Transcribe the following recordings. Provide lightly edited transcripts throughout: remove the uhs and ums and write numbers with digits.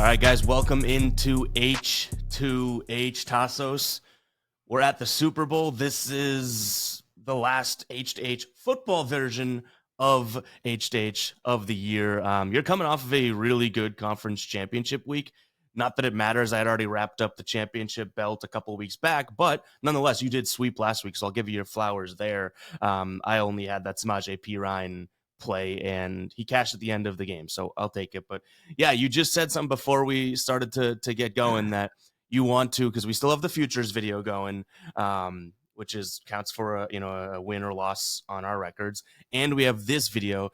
right, guys, welcome into H2H Tasos. We're at the Super Bowl. This is the last H2H football version of H2H of the year. You're coming off of a really good conference championship week. Not that it matters. I had already wrapped up the championship belt a couple of weeks back, but nonetheless, you did sweep last week, so I'll give you your flowers there. I only had that Samaje Perine play, and he cashed at the end of the game, so I'll take it. But yeah, you just said something before we started to get going that you want to, because we still have the futures video going, which is counts for a win or loss on our records, and we have this video.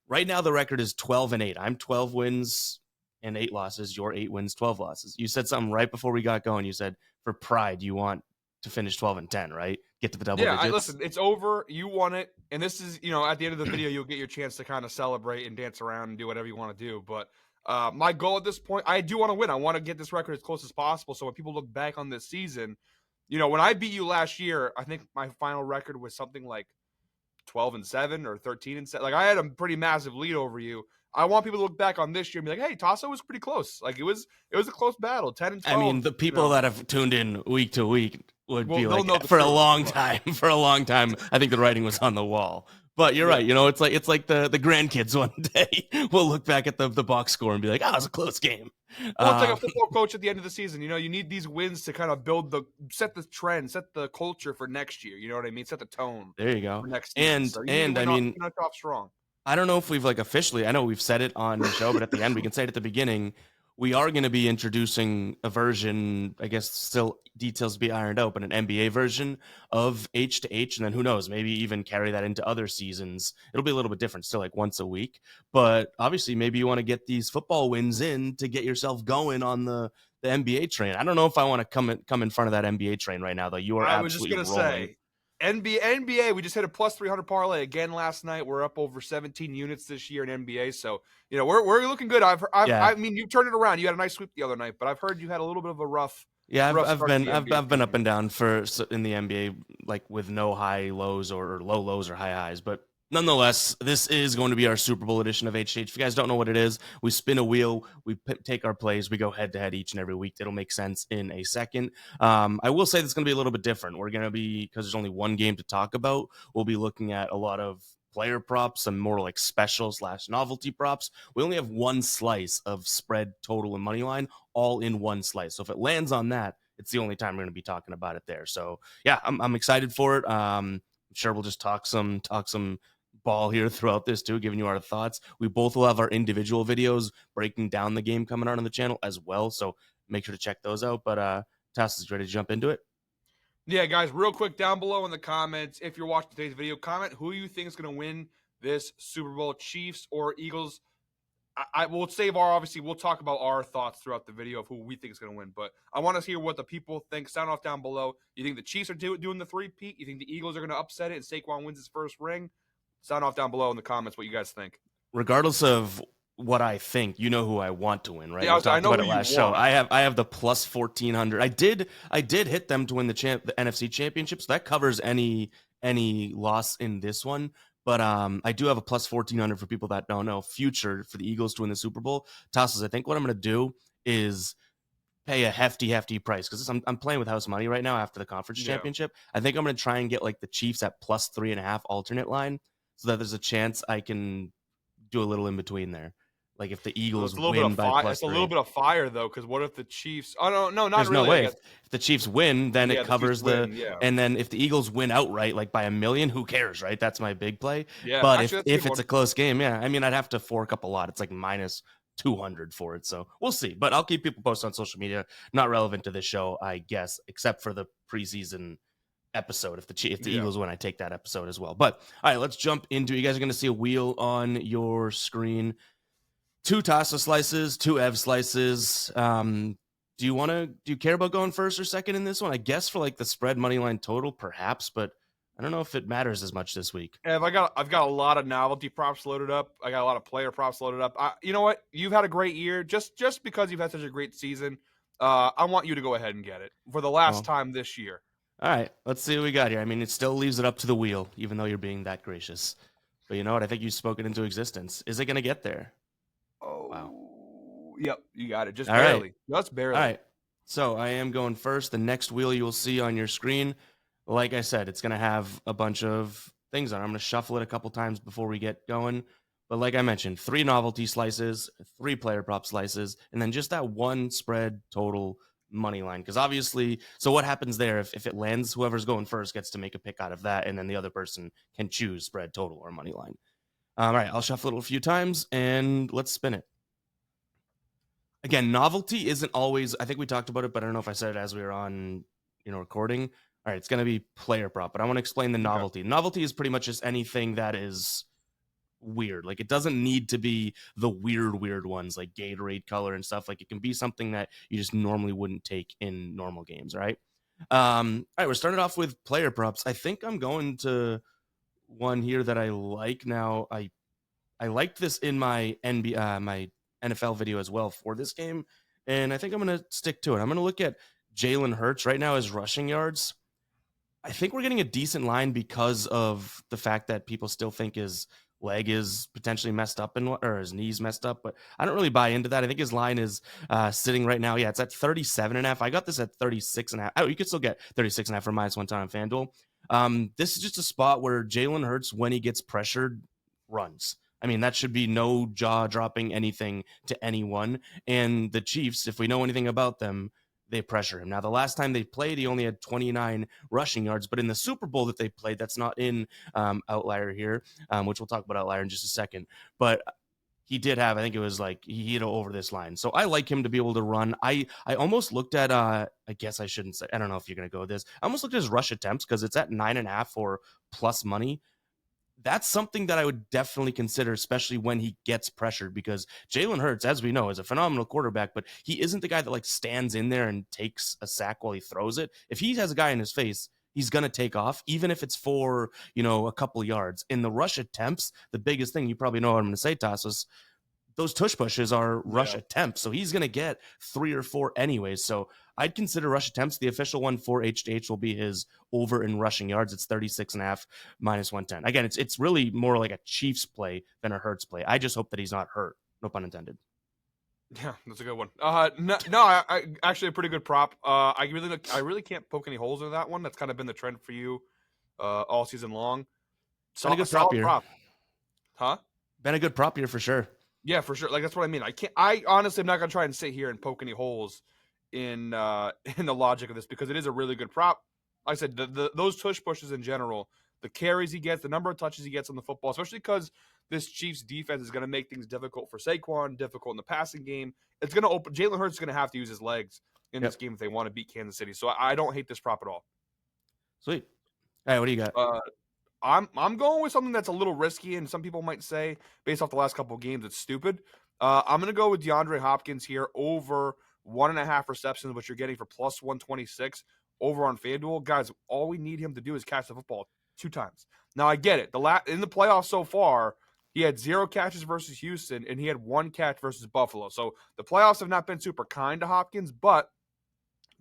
Right now, the record is 12-8. I'm 12 wins and 8 losses. You're 8 wins, 12 losses. You said something right before we got going. You said for pride, you want to finish 12-10, right? Get to the double digits. Listen, it's over. You won it, and this is, at the end of the video, you'll get your chance to kind of celebrate and dance around and do whatever you want to do. But my goal at this point, I do want to win. I want to get this record as close as possible. So when people look back on this season, when I beat you last year, I think my final record was something like 12-7 or 13-7. Like, I had a pretty massive lead over you. I want people to look back on this year and be like, "Hey, Tasso was pretty close. Like, it was a close battle, 10-12." I mean, the people that have tuned in week to week would be they'll know like, for a long time. For a long time, I think the writing was on the wall. But you're right. It's like the grandkids one day will look back at the box score and be like, "Oh, it was a close game." Well, it's like a football coach at the end of the season. You need these wins to kind of set the trend, set the culture for next year. You know what I mean? Set the tone. There you go. For next year. And I mean, off strong. I don't know if we've officially, I know we've said it on the show, but at the end, we can say it at the beginning. We are going to be introducing a version, I guess still details to be ironed out, but an NBA version of H2H. And then who knows, maybe even carry that into other seasons. It'll be a little bit different, still like once a week. But obviously, maybe you want to get these football wins in to get yourself going on the NBA train. I don't know if I want to come in front of that NBA train right now, though. You are absolutely rolling. I was just going to say, NBA, we just hit a plus 300 parlay again last night. We're up over 17 units this year in NBA, so we're looking good. I mean, you turned it around. You had a nice sweep the other night, but I've heard you had a little bit of a rough. Yeah, I've been up and down in the NBA, like with no high lows or low lows or high highs, but nonetheless, this is going to be our Super Bowl edition of H2H. If you guys don't know what it is, we spin a wheel, we take our plays, we go head-to-head each and every week. It'll make sense in a second. I will say it's going to be a little bit different. We're going to be, because there's only one game to talk about, we'll be looking at a lot of player props, some more like special/novelty props. We only have one slice of spread, total, and money line, all in one slice. So if it lands on that, it's the only time we're going to be talking about it there. So yeah, I'm excited for it. I'm sure we'll just talk some ball here throughout this too, giving you our thoughts. We both will have our individual videos breaking down the game coming out on the channel as well, so make sure to check those out. But Tass is ready to jump into it. Yeah, guys, real quick, down below in the comments, if you're watching today's video, comment who you think is going to win this Super Bowl, Chiefs or Eagles. I will save we'll talk about our thoughts throughout the video of who we think is going to win, but I want to hear what the people think. Sound off down below. You think the Chiefs are doing the three-peat? You think the Eagles are going to upset it and Saquon wins his first ring? Sound off down below in the comments what you guys think. Regardless of what I think, you know who I want to win, right? Yeah, I know about it last show. I have the plus 1400. I did hit them to win the NFC Championship, so that covers any loss in this one. But I do have a plus 1400 for people that don't know. Future for the Eagles to win the Super Bowl. Tassos, I think what I'm going to do is pay a hefty price, because I'm playing with house money right now after the conference championship. I think I'm going to try and get like the Chiefs at plus 3.5 alternate line, so that there's a chance I can do a little in between there. Like if the Eagles win by plus 3. It's a little bit of fire though, because what if the Chiefs? Oh no, not There's really. No way. If the Chiefs win, then it covers and then if the Eagles win outright, like by $1 million, who cares, right? That's my big play. Yeah, but if it's a close game, I mean, I'd have to fork up a lot. It's like minus 200 for it, so we'll see. But I'll keep people posted on social media. Not relevant to this show, I guess, except for the preseason episode. If the Eagles win, I take that episode as well. But all right, let's jump into it. You guys are going to see a wheel on your screen. 2 Tasso slices, 2 Ev slices. Do you care about going first or second in this one? I guess for like the spread money line total, perhaps, but I don't know if it matters as much this week. Ev, I've got a lot of novelty props loaded up. I got a lot of player props loaded up. You know what? You've had a great year. Just because you've had such a great season, I want you to go ahead and get it for the last time this year. All right, let's see what we got here. I mean, it still leaves it up to the wheel, even though you're being that gracious. But you know what? I think you've spoken into existence. Is it going to get there? Oh, wow. Yep, you got it. Just All right. barely. Just All barely. right. So I am going first. The next wheel you will see on your screen, like I said, it's going to have a bunch of things on it. I'm going to shuffle it a couple times before we get going. But like I mentioned, 3 novelty slices, 3 player prop slices, and then just that one spread total money line. Because obviously, so what happens there if it lands, whoever's going first gets to make a pick out of that, and then the other person can choose spread total or money line. All right, I'll shuffle it a few times and let's spin it. Again, novelty isn't always, I think we talked about it, but I don't know if I said it as we were on, recording. All right, it's going to be player prop, but I want to explain the novelty. Okay. Novelty is pretty much just anything that is weird. Like, it doesn't need to be the weird ones like Gatorade color and stuff. Like, it can be something that you just normally wouldn't take in normal games, right? All right, we're starting off with player props. I think I'm going to one here that I like. Now, I liked this in my my NFL video as well for this game, and I think I'm going to stick to it. I'm going to look at Jalen Hurts right now as rushing yards. I think we're getting a decent line because of the fact that people still think his leg is potentially messed up or his knees messed up, but I don't really buy into that. I think his line is sitting right now. Yeah, it's at 37.5. I got this at 36.5. Oh, you could still get 36.5 for -1 time on FanDuel. This is just a spot where Jalen Hurts, when he gets pressured, runs. I mean, that should be no jaw dropping anything to anyone. And the Chiefs, if we know anything about them, they pressure him. Now, the last time they played, he only had 29 rushing yards, but in the Super Bowl that they played, that's not in Outlier here, which we'll talk about Outlier in just a second. But he did have, I think it was like he hit over this line. So I like him to be able to run. I almost looked at, I guess I shouldn't say, I don't know if you're going to go with this. I almost looked at his rush attempts because it's at 9.5 for plus money. That's something that I would definitely consider, especially when he gets pressured, because Jalen Hurts, as we know, is a phenomenal quarterback, but he isn't the guy that like stands in there and takes a sack while he throws it. If he has a guy in his face, he's going to take off, even if it's for, a couple yards. In the rush attempts, the biggest thing, you probably know what I'm going to say, Tasos, those tush pushes are rush Yeah. attempts. So he's going to get 3 or 4 anyways. So I'd consider rush attempts. The official one for H2H will be his over in rushing yards. It's 36.5 -110. Again, it's really more like a Chiefs play than a Hurts play. I just hope that he's not hurt. No pun intended. Yeah, that's a good one. I actually a pretty good prop. I really can't poke any holes in that one. That's kind of been the trend for you, all season long. Been a good prop Solid here. prop, huh? Been a good prop here for sure. Yeah, for sure. Like that's what I mean. I honestly am not gonna try and sit here and poke any holes in in the logic of this because it is a really good prop. Like I said, those tush pushes in general, the carries he gets, the number of touches he gets on the football, especially because this Chiefs defense is going to make things difficult for Saquon, difficult in the passing game. It's going to open. Jalen Hurts is going to have to use his legs in this game if they want to beat Kansas City. So I don't hate this prop at all. Sweet. All right, what do you got? I'm going with something that's a little risky, and some people might say, based off the last couple of games, it's stupid. I'm going to go with DeAndre Hopkins here over 1.5 receptions, which you're getting for plus 126 over on FanDuel. Guys, all we need him to do is catch the football 2 times. Now, I get it. In the playoffs so far, he had 0 catches versus Houston, and he had 1 catch versus Buffalo. So the playoffs have not been super kind to Hopkins, but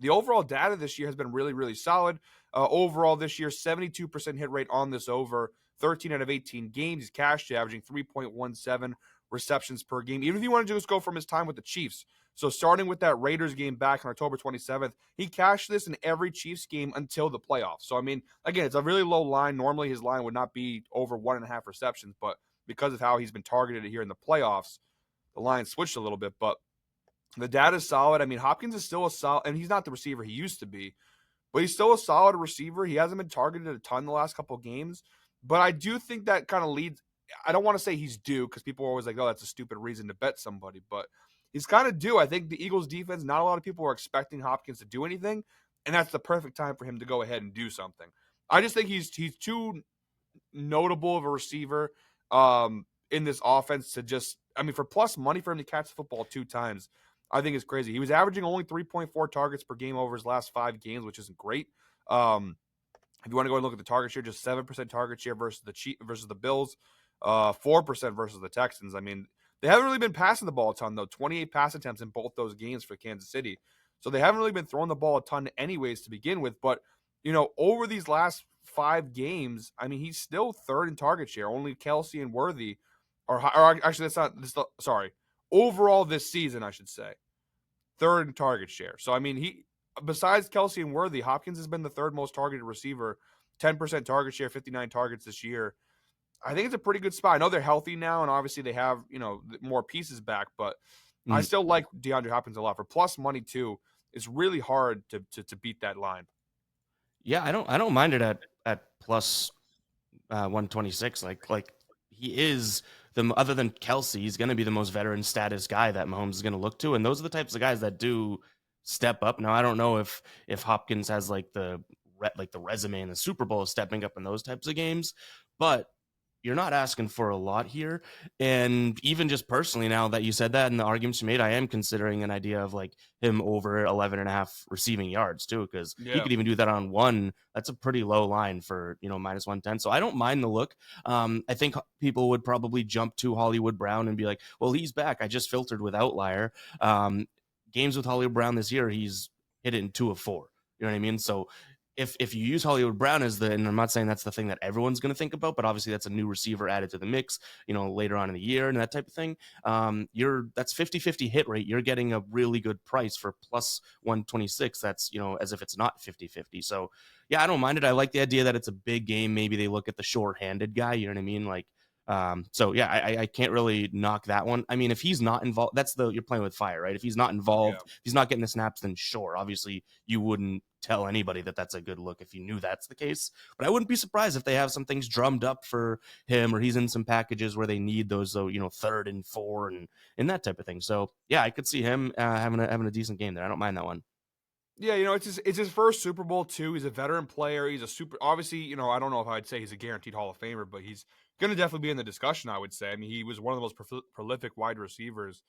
the overall data this year has been really, really solid. Overall this year, 72% hit rate on this over, 13 out of 18 games. He's cashed, averaging 3.17 receptions per game. Even if you want to just go from his time with the Chiefs. So starting with that Raiders game back on October 27th, he cashed this in every Chiefs game until the playoffs. So, I mean, again, it's a really low line. Normally his line would not be over 1.5 receptions, but because of how he's been targeted here in the playoffs, the line switched a little bit. But the data is solid. I mean, Hopkins is still a solid, and he's not the receiver he used to be, but he's still a solid receiver. He hasn't been targeted a ton the last couple of games, but I do think that kind of leads. I don't want to say he's due because people are always like, oh, that's a stupid reason to bet somebody, but he's kind of due. I think the Eagles defense, not a lot of people are expecting Hopkins to do anything, and that's the perfect time for him to go ahead and do something. I just think he's too notable of a receiver in this offense to just, I mean, for plus money for him to catch the football 2 times, I think it's crazy. He was averaging only 3.4 targets per game over his last 5 games, which isn't great. If you want to go and look at the target share, just 7% target share versus the Bills, 4% versus the Texans. I mean, they haven't really been passing the ball a ton, though. 28 pass attempts in both those games for Kansas City. So they haven't really been throwing the ball a ton anyways to begin with. But, over these last 5 games, I mean, he's still 3rd in target share. Only Kelsey and Worthy are high, or actually, sorry. overall this season, I should say, third in target share. So I mean, he besides Kelsey and Worthy, Hopkins has been the third most targeted receiver, 10% target share, 59 targets this year. I think it's a pretty good spot. I know they're healthy now, and obviously they have more pieces back, but I Mm. still like DeAndre Hopkins a lot for plus money too. It's really hard to beat that line. Yeah, I don't mind it at plus 126. Like he is the other than Kelsey, he's going to be the most veteran status guy that Mahomes is going to look to, and those are the types of guys that do step up. Now I don't know if Hopkins has like the resume in the Super Bowl of stepping up in those types of games, but you're not asking for a lot here. And even just personally, now that you said that and the arguments you made, I am considering an idea of like him over 11 and a half receiving yards too, because he Yeah. could even do that on one. That's a pretty low line for, minus 110. So I don't mind the look. I think people would probably jump to Hollywood Brown and be like, well, he's back. I just filtered with Outlier. Games with Hollywood Brown this year, he's hit it in 2 of 4. You know what I mean? So if you use Hollywood Brown as and I'm not saying that's the thing that everyone's going to think about, but obviously that's a new receiver added to the mix, later on in the year and that type of thing. That's 50-50 hit rate. You're getting a really good price for plus 126. That's, as if it's not 50-50. So yeah, I don't mind it. I like the idea that it's a big game. Maybe they look at the short-handed guy, you know what I mean? Like, so yeah, I can't really knock that one. I mean, if he's not involved, you're playing with fire, right? If he's not Yeah. involved, if he's not getting the snaps, then sure, obviously you wouldn't tell anybody that that's a good look if you knew that's the case. But I wouldn't be surprised if they have some things drummed up for him, or he's in some packages where they need those, third and 4 and that type of thing. So yeah, I could see him having a decent game there. I don't mind that one. Yeah, it's his first Super Bowl too. He's a veteran player. He's a obviously, I don't know if I'd say he's a guaranteed Hall of Famer, but he's going to definitely be in the discussion, I would say. I mean, he was one of the most prolific wide receivers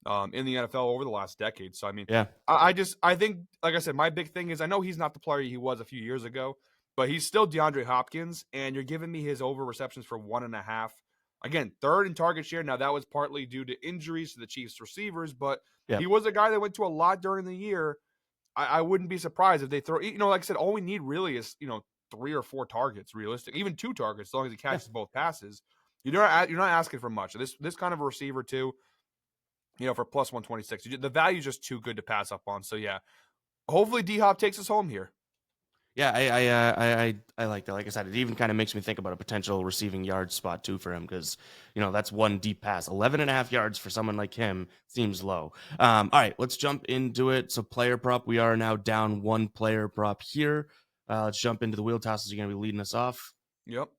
in the NFL over the last decade. So I mean, Yeah. I think, like I said, my big thing is I know he's not the player he was a few years ago, but he's still DeAndre Hopkins, and you're giving me his over receptions for 1.5. Again, third in target share. Now that was partly due to injuries to the Chiefs receivers, but Yeah. he was a guy that went to a lot during the year. I wouldn't be surprised if they throw, like I said, all we need really is, 3 or 4 targets, realistic, even 2 targets, as long as he catches both passes. You're not asking for much. This kind of a receiver too, for plus 126. The value is just too good to pass up on. So yeah, hopefully D Hop takes us home here. Yeah, I like that. Like I said, it even kind of makes me think about a potential receiving yard spot too for him, because that's one deep pass. 11 and a half yards for someone like him seems low. All right, let's jump into it. So player prop, we are now down one player prop here. Let's jump into the wheel tosses. You're gonna be leading us off. Yep.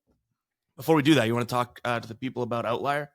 Before we do that, you want to talk to the people about Outlier?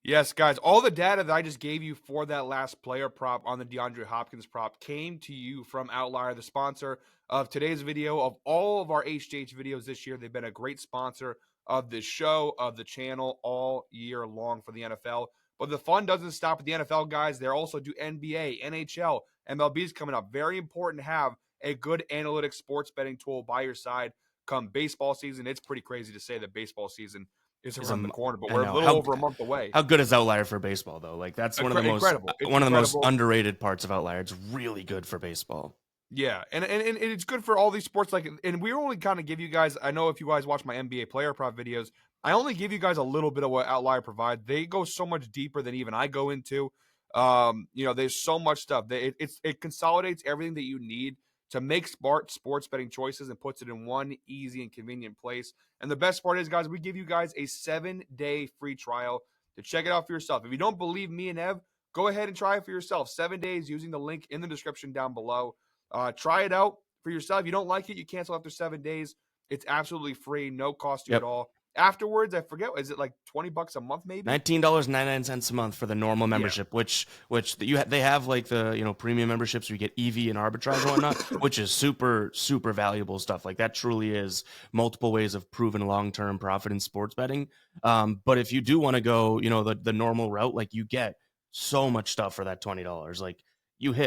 Yes, guys, all the data that I just gave you for that last player prop on the DeAndre Hopkins prop came to you from Outlier, the sponsor of today's video, of all of our H2H videos this year. They've been a great sponsor of this show, of the channel all year long for the NFL. But the fun doesn't stop at the NFL, guys. They also do NBA, NHL, MLB is coming up. Very important to have a good analytic sports betting tool by your side come baseball season. It's pretty crazy to say that baseball season is around the corner, but I we're know. a little over a month away. How good is Outlier for baseball though? Like that's one of the Incredible. It's one of the most incredible. underrated parts of Outlier. It's really good for baseball. Yeah, and it's good for all these sports. Like, and we only kind of give you guys. I know if you guys watch my NBA player prop videos, I only give you guys a little bit of what Outlier provides. They go so much deeper than even I go into. There's so much stuff. It consolidates everything that you need to make smart sports betting choices and puts it in one easy and convenient place. And the best part is, guys, we give you guys a 7-day free trial to check it out for yourself. If you don't believe me and Ev, go ahead and try it for yourself. 7 days using the link in the description down below. Try it out for yourself. If you don't like it, you cancel after 7 days. It's absolutely free, no cost to you at all. Afterwards, I forget, is it like $20 a month maybe? $19.99 a month for the normal membership, which they have like the premium memberships where you get EV and arbitrage and whatnot, which is super super valuable stuff. Like that truly is multiple ways of proven long-term profit in sports betting. But if you do want to go the normal route, like you get so much stuff for that $20. Like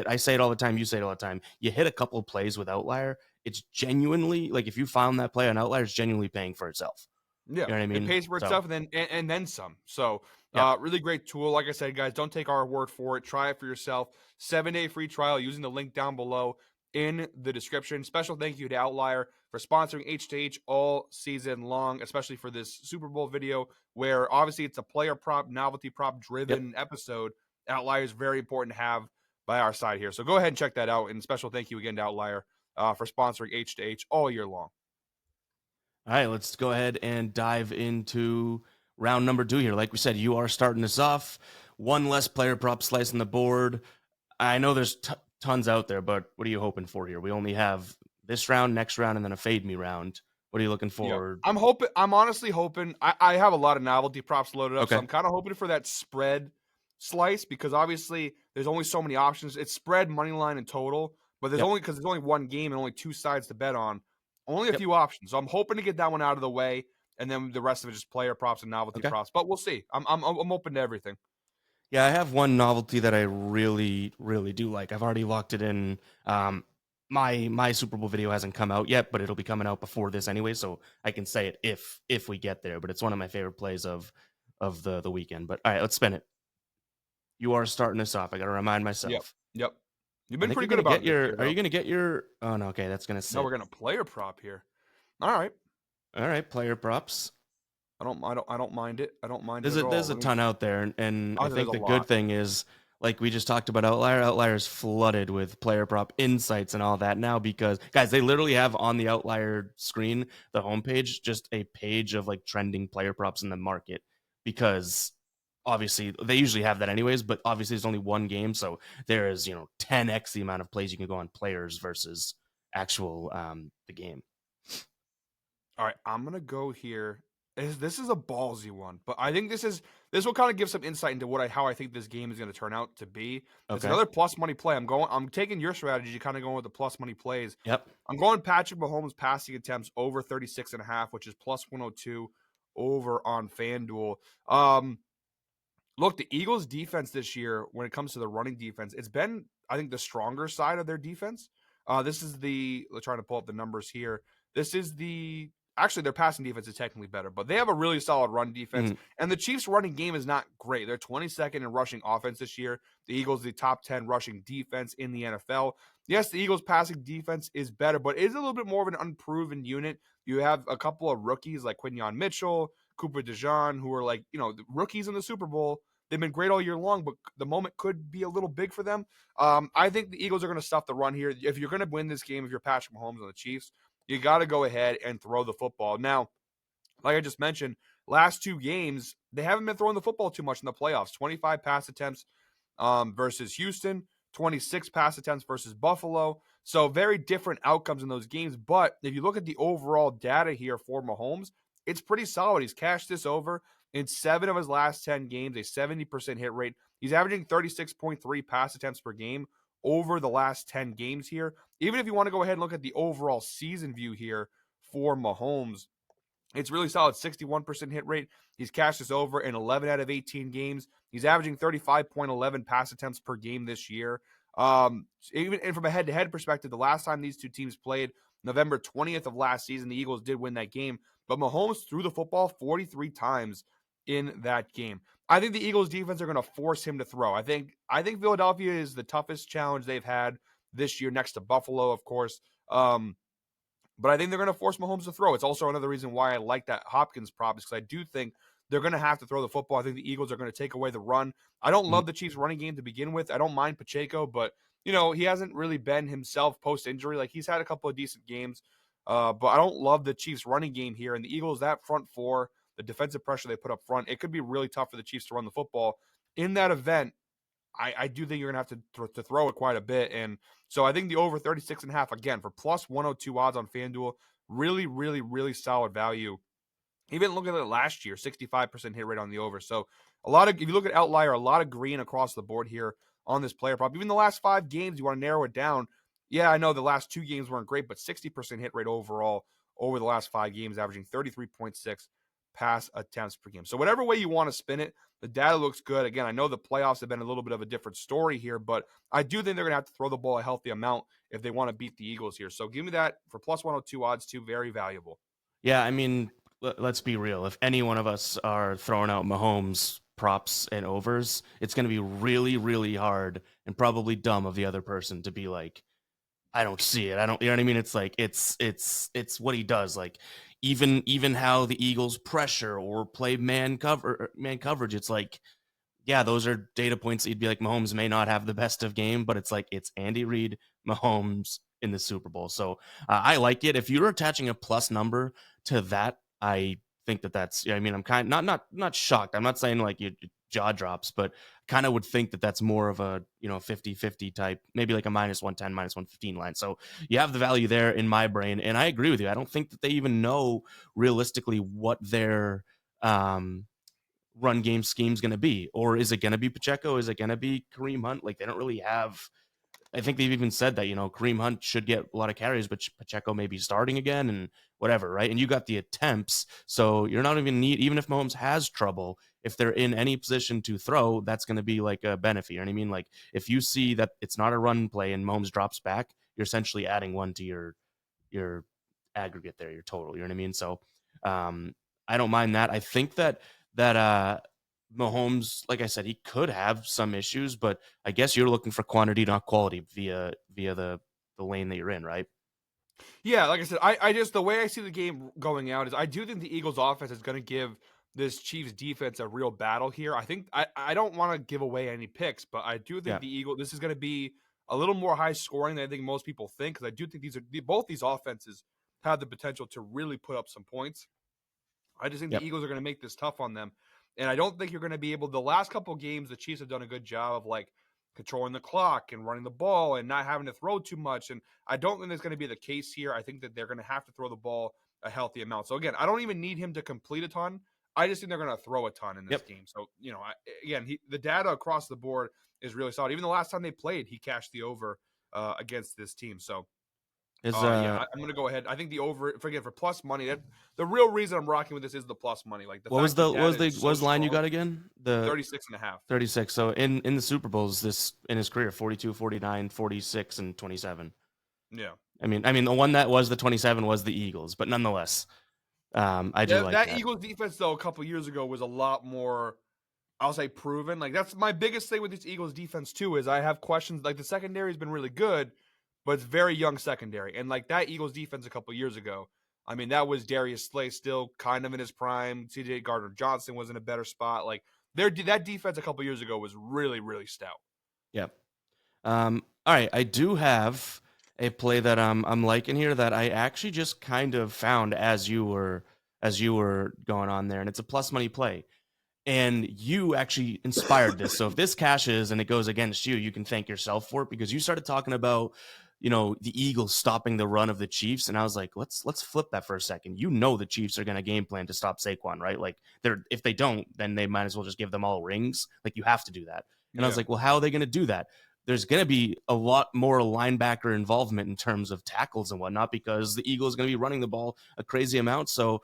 I say it all the time, you say it all the time, you hit a couple of plays with Outlier, it's genuinely, like if you found that play on Outlier, it's genuinely paying for itself. Yeah, you know what I mean? It pays for itself and then some. So, really great tool. Like I said, guys, don't take our word for it. Try it for yourself. 7-day free trial using the link down below in the description. Special thank you to Outlier for sponsoring H2H all season long, especially for this Super Bowl video, where obviously it's a player prop, novelty prop driven episode. Outlier is very important to have by our side here. So go ahead and check that out. And special thank you again to Outlier for sponsoring H2H all year long. All right, let's go ahead and dive into round number 2 here. Like we said, you are starting us off. One less player prop slicing the board. I know there's tons out there, but what are you hoping for here? We only have this round, next round, and then a fade me round. What are you looking Yeah, for? I'm honestly hoping. I have a lot of novelty props loaded up, so Okay. I'm kind of hoping for that spread slice because obviously there's only so many options. It's spread, money line, and total, but Yep. there's only one game and only 2 sides to bet on, only a Yep. few options. So I'm hoping to get that one out of the way, and then the rest of it just player props and novelty Okay. props. But we'll see. I'm open to everything. Yeah, I have one novelty that I really, really do like. I've already locked it in. My Super Bowl video hasn't come out yet, but it'll be coming out before this anyway, so I can say it if we get there. But it's one of my favorite plays of the weekend. But all right, let's spin it. You are starting us off. I got to remind Yep, myself. yep. You've I been think pretty you're good gonna about get it this your. year, Are you though. gonna get your? Oh no, okay, that's gonna No, sit. we're gonna player prop here. All right. All right, player props. I don't mind it. I don't mind it at There's all. a ton out there, and I There's think a the good lot. thing is, like we just talked about, Outlier's flooded with player prop insights and all that now because guys, they literally have on the Outlier screen, the homepage, just a page of like trending player props in the market because obviously they usually have that anyways, but obviously there's only one game, so there is 10x the amount of plays you can go on players versus actual the game. All right, I'm gonna go here. This is a ballsy one, but I think this will kind of give some insight into how I think this game is going to turn out to be. It's Okay. another plus money play. I'm taking your strategy, kind of going with the plus money plays. Yep. I'm going Patrick Mahomes passing attempts over 36.5, which is plus 102 over on FanDuel. Look, the Eagles' defense this year, when it comes to the running defense, it's been, I think, the stronger side of their defense. Let's try to pull up the numbers here. This is actually, their passing defense is technically better, but they have a really solid run defense. Mhm. And the Chiefs' running game is not great. They're 22nd in rushing offense this year. The Eagles, the top 10 rushing defense in the NFL. Yes, the Eagles' passing defense is better, but it is a little bit more of an unproven unit. You have a couple of rookies like Quinyon Mitchell, Cooper DeJean, who are like, the rookies in the Super Bowl. They've been great all year long, but the moment could be a little big for them. I think the Eagles are going to stuff the run here. If you're going to win this game, if you're Patrick Mahomes on the Chiefs, you got to go ahead and throw the football. Now, like I just mentioned, last 2 games, they haven't been throwing the football too much in the playoffs. 25 pass attempts versus Houston, 26 pass attempts versus Buffalo. So very different outcomes in those games. But if you look at the overall data here for Mahomes, it's pretty solid. He's cashed this over in 7 of his last 10 games, a 70% hit rate. He's averaging 36.3 pass attempts per game over the last 10 games here. Even if you want to go ahead and look at the overall season view here for Mahomes, it's really solid, 61% hit rate. He's cashed this over in 11 out of 18 games. He's averaging 35.11 pass attempts per game this year. Even from a head-to-head perspective, the last time these two teams played, November 20th of last season, the Eagles did win that game. But Mahomes threw the football 43 times in that game. I think the Eagles defense are going to force him to throw. I think Philadelphia is the toughest challenge they've had this year, next to Buffalo, of course. But I think they're going to force Mahomes to throw. It's also another reason why I like that Hopkins prop, because I do think they're going to have to throw the football. I think the Eagles are going to take away the run. I don't love the Chiefs running game to begin with. I don't mind Pacheco, but he hasn't really been himself post-injury. Like, he's had a couple of decent games, but I don't love the Chiefs running game here. And the Eagles, that front four, the defensive pressure they put up front, it could be really tough for the Chiefs to run the football. In that event, I do think you're going to have to throw it quite a bit. And so I think the over 36.5, again, for plus 102 odds on FanDuel, really, really, really solid value. Even looking at it last year, 65% hit rate on the over. So if you look at Outlier, a lot of green across the board here on this player prop. Even the last 5 games, you want to narrow it down. Yeah, I know the last 2 games weren't great, but 60% hit rate overall over the last 5 games, averaging 33.6 pass attempts per game. So whatever way you want to spin it, the data looks good. Again, I know the playoffs have been a little bit of a different story here, but I do think they're going to have to throw the ball a healthy amount if they want to beat the Eagles here. So give me that for plus 102 odds too. Very valuable. Yeah, I mean, let's be real. If any one of us are throwing out Mahomes props and overs, it's going to be really, really hard and probably dumb of the other person to be like, I don't see it. I don't, you know what I mean? It's like, it's what he does. Like, even how the Eagles pressure or play man coverage, it's like, yeah, those are data points that you'd be like, Mahomes may not have the best of game, but it's like it's Andy Reid, Mahomes in the Super Bowl. So I like it. If you're attaching a plus number to that, I think that that's. Yeah, I mean, I'm kind of not shocked. I'm not saying like your jaw drops, but kind of would think that that's more of a 50-50 type, maybe like a -110, -115 line. So you have the value there in my brain, and I agree with you. I don't think that they even know realistically what their run game scheme's going to be. Or is it going to be Pacheco? Is it going to be Kareem Hunt? Like, they don't really have. I think they've even said that, Kareem Hunt should get a lot of carries, but Pacheco may be starting again and whatever, right? And you got the attempts. So you're not even even if Mahomes has trouble, if they're in any position to throw, that's going to be like a benefit. You know what I mean? Like, if you see that it's not a run play and Mahomes drops back, you're essentially adding one to your aggregate there, your total. You know what I mean? So um, I don't mind that. I think that Mahomes, like I said, he could have some issues, but I guess you're looking for quantity, not quality, via the lane that you're in, right? Yeah, like I said, I just the way I see the game going out is I do think the Eagles offense is going to give this Chiefs defense a real battle here. I don't want to give away any picks, but I do Yeah. think this is going to be a little more high scoring than I think most people think, because I do think both these offenses have the potential to really put up some points. I just think the Yep. Eagles are going to make this tough on them. And I don't think you're going to be able. The last couple of games, the Chiefs have done a good job of like controlling the clock and running the ball and not having to throw too much. And I don't think that's going to be the case here. I think that they're going to have to throw the ball a healthy amount. So again, I don't even need him to complete a ton. I just think they're going to throw a ton in this Yep. game. So again, the data across the board is really solid. Even the last time they played, he cashed the over against this team. So Is I'm gonna go ahead. I think the over. Forget for plus money. That the real reason I'm rocking with this is the plus money. Like the what was fact the the data is what so was the line you strong. got again? The 36.5. 36. So in the Super Bowls this in his career, 42, 49, 46, and 27. Yeah. I mean the one that was the 27 was the Eagles, but nonetheless, I do Yeah. like That that. Eagles defense though a couple years ago was a lot more. I'll say proven. Like that's my biggest thing with this Eagles defense too is I have questions. Like the secondary has been really good, but it's very young secondary. And like that Eagles defense a couple years ago, I mean that was Darius Slay still kind of in his prime. C.J. Gardner Johnson was in a better spot. Like that defense a couple years ago was really really stout. Yep. All right, I do have a play that I'm liking here that I actually just kind of found as you were going on there, and it's a plus money play. And you actually inspired this. So if this cashes and it goes against you, you can thank yourself for it because you started talking about, the Eagles stopping the run of the Chiefs, and I was like, let's flip that for a second. The Chiefs are going to game plan to stop Saquon, right? Like if they don't, then they might as well just give them all rings. Like you have to do that. And I was Yeah. like, well, how are they going to do that? There's going to be a lot more linebacker involvement in terms of tackles and whatnot because the Eagles are going to be running the ball a crazy amount. So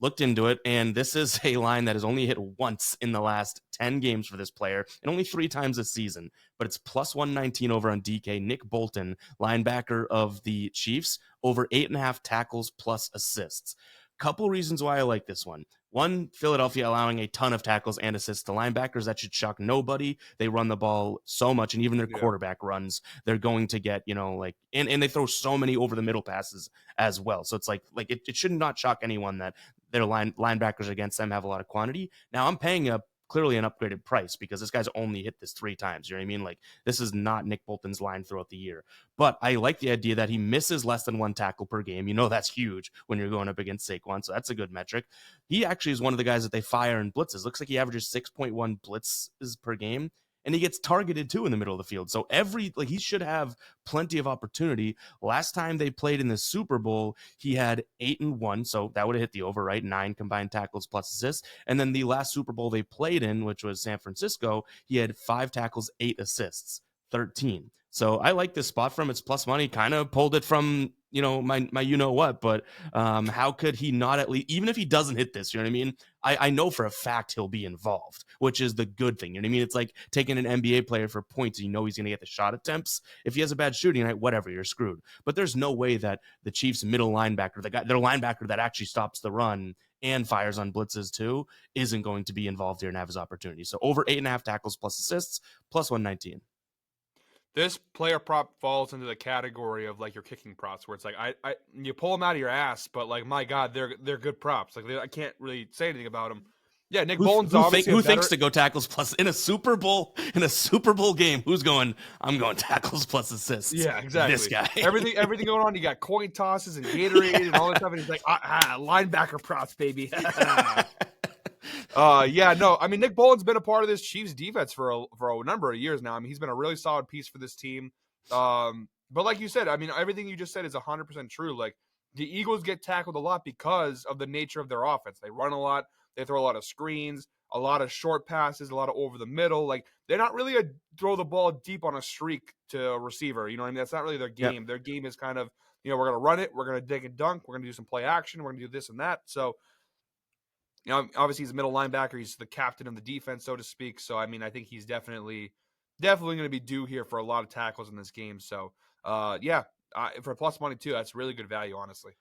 looked into it, and this is a line that has only hit once in the last 10 games for this player and only 3 times this season. But it's plus 119 over on DK. Nick Bolton, linebacker of the Chiefs, over 8.5 tackles plus assists. Couple reasons why I like this one. One, Philadelphia allowing a ton of tackles and assists to linebackers. That should shock nobody. They run the ball so much, and even their Yeah. quarterback runs, they're going to get, and they throw so many over the middle passes as well. So it's like it should not shock anyone that their linebackers against them have a lot of quantity. Now I'm paying clearly an upgraded price because this guy's only hit this 3 times. You know what I mean? Like this is not Nick Bolton's line throughout the year. But I like the idea that he misses less than one tackle per game. That's huge when you're going up against Saquon. So that's a good metric. He actually is one of the guys that they fire in blitzes. Looks like he averages 6.1 blitzes per game. And he gets targeted too in the middle of the field. So he should have plenty of opportunity. Last time they played in the Super Bowl, he had 8-1. So that would have hit the over, right? 9 combined tackles plus assists. And then the last Super Bowl they played in, which was San Francisco, he had 5 tackles, 8 assists, 13. So I like this spot from its plus money. Kind of pulled it from my what, but how could he not at least, even if he doesn't hit this, you know what I mean? I know for a fact he'll be involved, which is the good thing. You know what I mean? It's like taking an NBA player for points. He's going to get the shot attempts. If he has a bad shooting night, whatever, you're screwed. But there's no way that the Chiefs' middle linebacker, their linebacker that actually stops the run and fires on blitzes too, isn't going to be involved here and have his opportunity. So over 8.5 tackles plus assists, plus 119. This player prop falls into the category of like your kicking props, where it's like I you pull them out of your ass, but like my God, they're good props. Like I can't really say anything about them. Yeah, Nick Who Bolin's who think obviously a who thinks better. to go tackles plus in a Super Bowl game? Who's going? I'm going tackles plus assists. Yeah, This exactly. guy. Everything going on. You got coin tosses and Gatorade and all this stuff. And he's like, linebacker props, baby. Yeah, no, I mean Nick Bolin's been a part of this Chiefs defense for a number of years now. I mean, he's been a really solid piece for this team. But like you said, I mean, everything you just said is 100% true. Like the Eagles get tackled a lot because of the nature of their offense. They run a lot, they throw a lot of screens, a lot of short passes, a lot of over the middle. Like they're not really a throw the ball deep on a streak to a receiver. You know what I mean? That's not really their game. Yep. Their game is kind of, we're gonna run it, we're gonna dig and dunk, we're gonna do some play action, we're gonna do this and that. So obviously he's a middle linebacker. He's the captain of the defense, so to speak. So, I mean, I think he's definitely going to be due here for a lot of tackles in this game. So, yeah, for plus money too, that's really good value, honestly.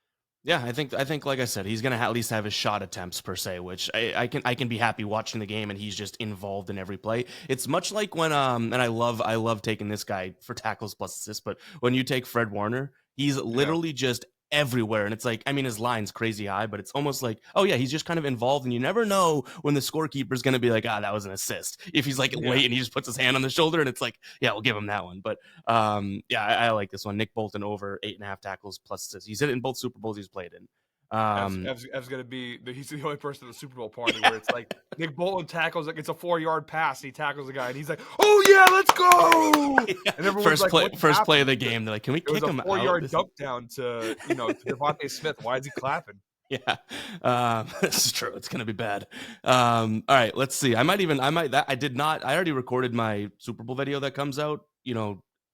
Yeah, I think like I said, he's gonna at least have his shot attempts per se, which I can be happy watching the game and he's just involved in every play. It's much like when and I love taking this guy for tackles plus assists, but when you take Fred Warner, he's literally just everywhere, and it's like, I mean, his line's crazy high, but it's almost like, oh yeah, he's just kind of involved, and you never know when the scorekeeper's gonna be like, that was an assist. If he's like late and he just puts his hand on the shoulder, and it's like, yeah, we'll give him that one. But yeah, I like this one. Nick Bolton over 8.5 tackles plus assists. He's in both Super Bowls he's played in. Ev's gonna be he's the only person at the Super Bowl party where it's like Nick Bolton tackles, like it's a 4-yard pass, he tackles the guy and he's like, oh yeah, let's go. Yeah. And everyone's first play of the game, they're like, can we kick him out? 4-yard dump down to to Devontae Smith. Why is he clapping? Yeah, this is true. It's gonna be bad. All right, let's see. I already recorded my Super Bowl video that comes out,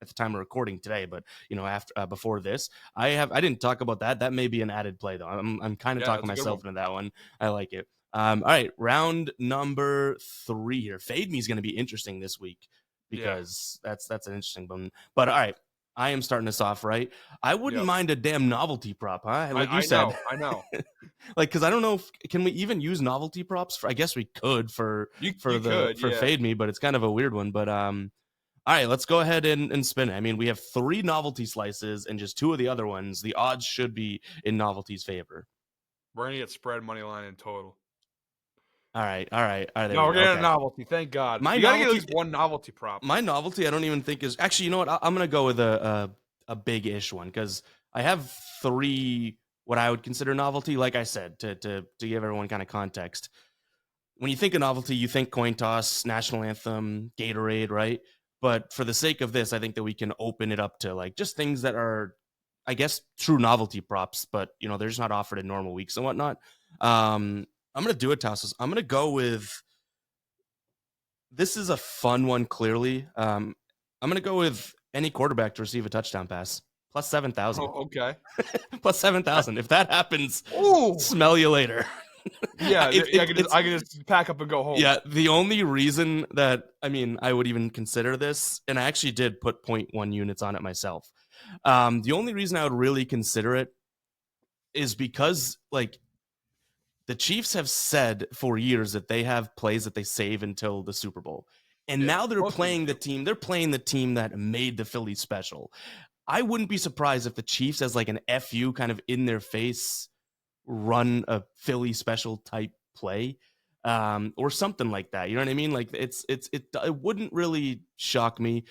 at the time of recording today, but after before this, I didn't talk about that. That may be an added play though. I'm kind of talking myself into that one. I like it. All right, round number 3 here. Fade Me is going to be interesting this week because that's an interesting one. But all right, I am starting this off right. I wouldn't mind a damn novelty prop, huh? Like you said, I know. Like, because I don't know can we even use novelty props? I guess we could for Fade Me, but it's kind of a weird one. But all right, let's go ahead and spin it. I mean, we have 3 novelty slices and just 2 of the other ones. The odds should be in novelty's favor. We're gonna get spread money line in total. All right. No, we're getting a novelty. Thank God. You gotta get at least one novelty prop. My novelty, I don't even think is actually. You know what? I'm gonna go with a big-ish one because I have 3 what I would consider novelty. Like I said, to give everyone kind of context, when you think of novelty, you think coin toss, national anthem, Gatorade, right? But for the sake of this, I think that we can open it up to like just things that are, I guess, true novelty props, but they're just not offered in normal weeks and whatnot. I'm going to do it, Tasos. I'm going to go with, this is a fun one, clearly. I'm going to go with any quarterback to receive a touchdown pass. Plus 7,000. Oh, okay. Plus 7,000. If that happens, smell you later. Yeah, I can just pack up and go home. Yeah, the only reason that, I would even consider this, and I actually did put 0.1 units on it myself. The only reason I would really consider it is because, like, the Chiefs have said for years that they have plays that they save until the Super Bowl. And now they're playing the team. They're playing the team that made the Phillies special. I wouldn't be surprised if the Chiefs, as like an FU kind of in their face, run a Philly special type play or something like that. You know what I mean? Like it wouldn't really shock me.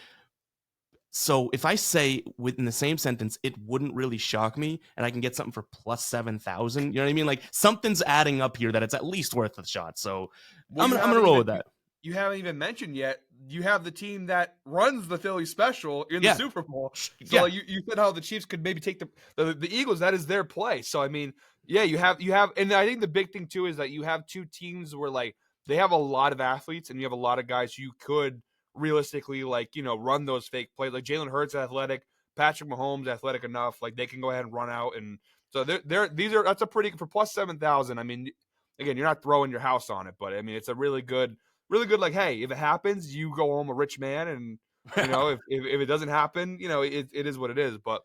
So if I say within the same sentence, it wouldn't really shock me, and I can get something for plus 7,000. You know what I mean? Like something's adding up here that it's at least worth a shot. So I'm gonna roll with that. You haven't even mentioned yet. You have the team that runs the Philly special in the Super Bowl. So like you said how the Chiefs could maybe take the Eagles. That is their play. So I mean, yeah, you have, and I think the big thing too is that you have 2 teams where like they have a lot of athletes and you have a lot of guys you could realistically run those fake plays. Like Jalen Hurts athletic, Patrick Mahomes athletic enough, like they can go ahead and run out. And so that's a pretty, for plus 7,000. I mean, again, you're not throwing your house on it, but I mean it's a really good, like, hey, if it happens, you go home a rich man, and if it doesn't happen, it is what it is. But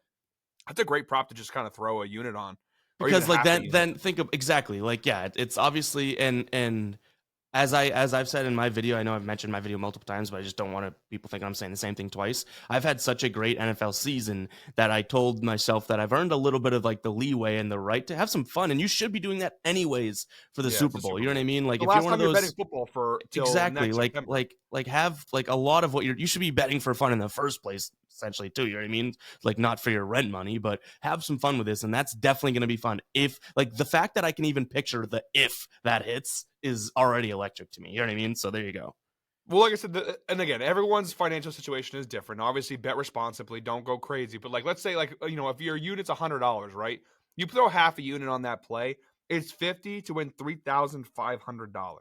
that's a great prop to just kind of throw a unit on, because like then think of exactly like, yeah, it's obviously, and as I've said in my video, I know I've mentioned my video multiple times, but I just don't want people thinking I'm saying the same thing twice. I've had such a great NFL season that I told myself that I've earned a little bit of like the leeway and the right to have some fun, and you should be doing that anyways for the Yeah, it's Super the Bowl. Super You know what I Bowl. mean? Like The if you're last one of time you're betting those. football for till Exactly. next September. Like have like a lot of what you should be betting for fun in the first place, essentially too. You know what I mean? Like not for your rent money, but have some fun with this, and that's definitely going to be fun. If like the fact that I can even picture the if that hits is already electric to me. You know what I mean? So there you go. Well, like I said, and again, everyone's financial situation is different. Obviously, bet responsibly. Don't go crazy. But like, let's say, like if your unit's $100, right? You throw half a unit on that play. It's 50 to win $3,500.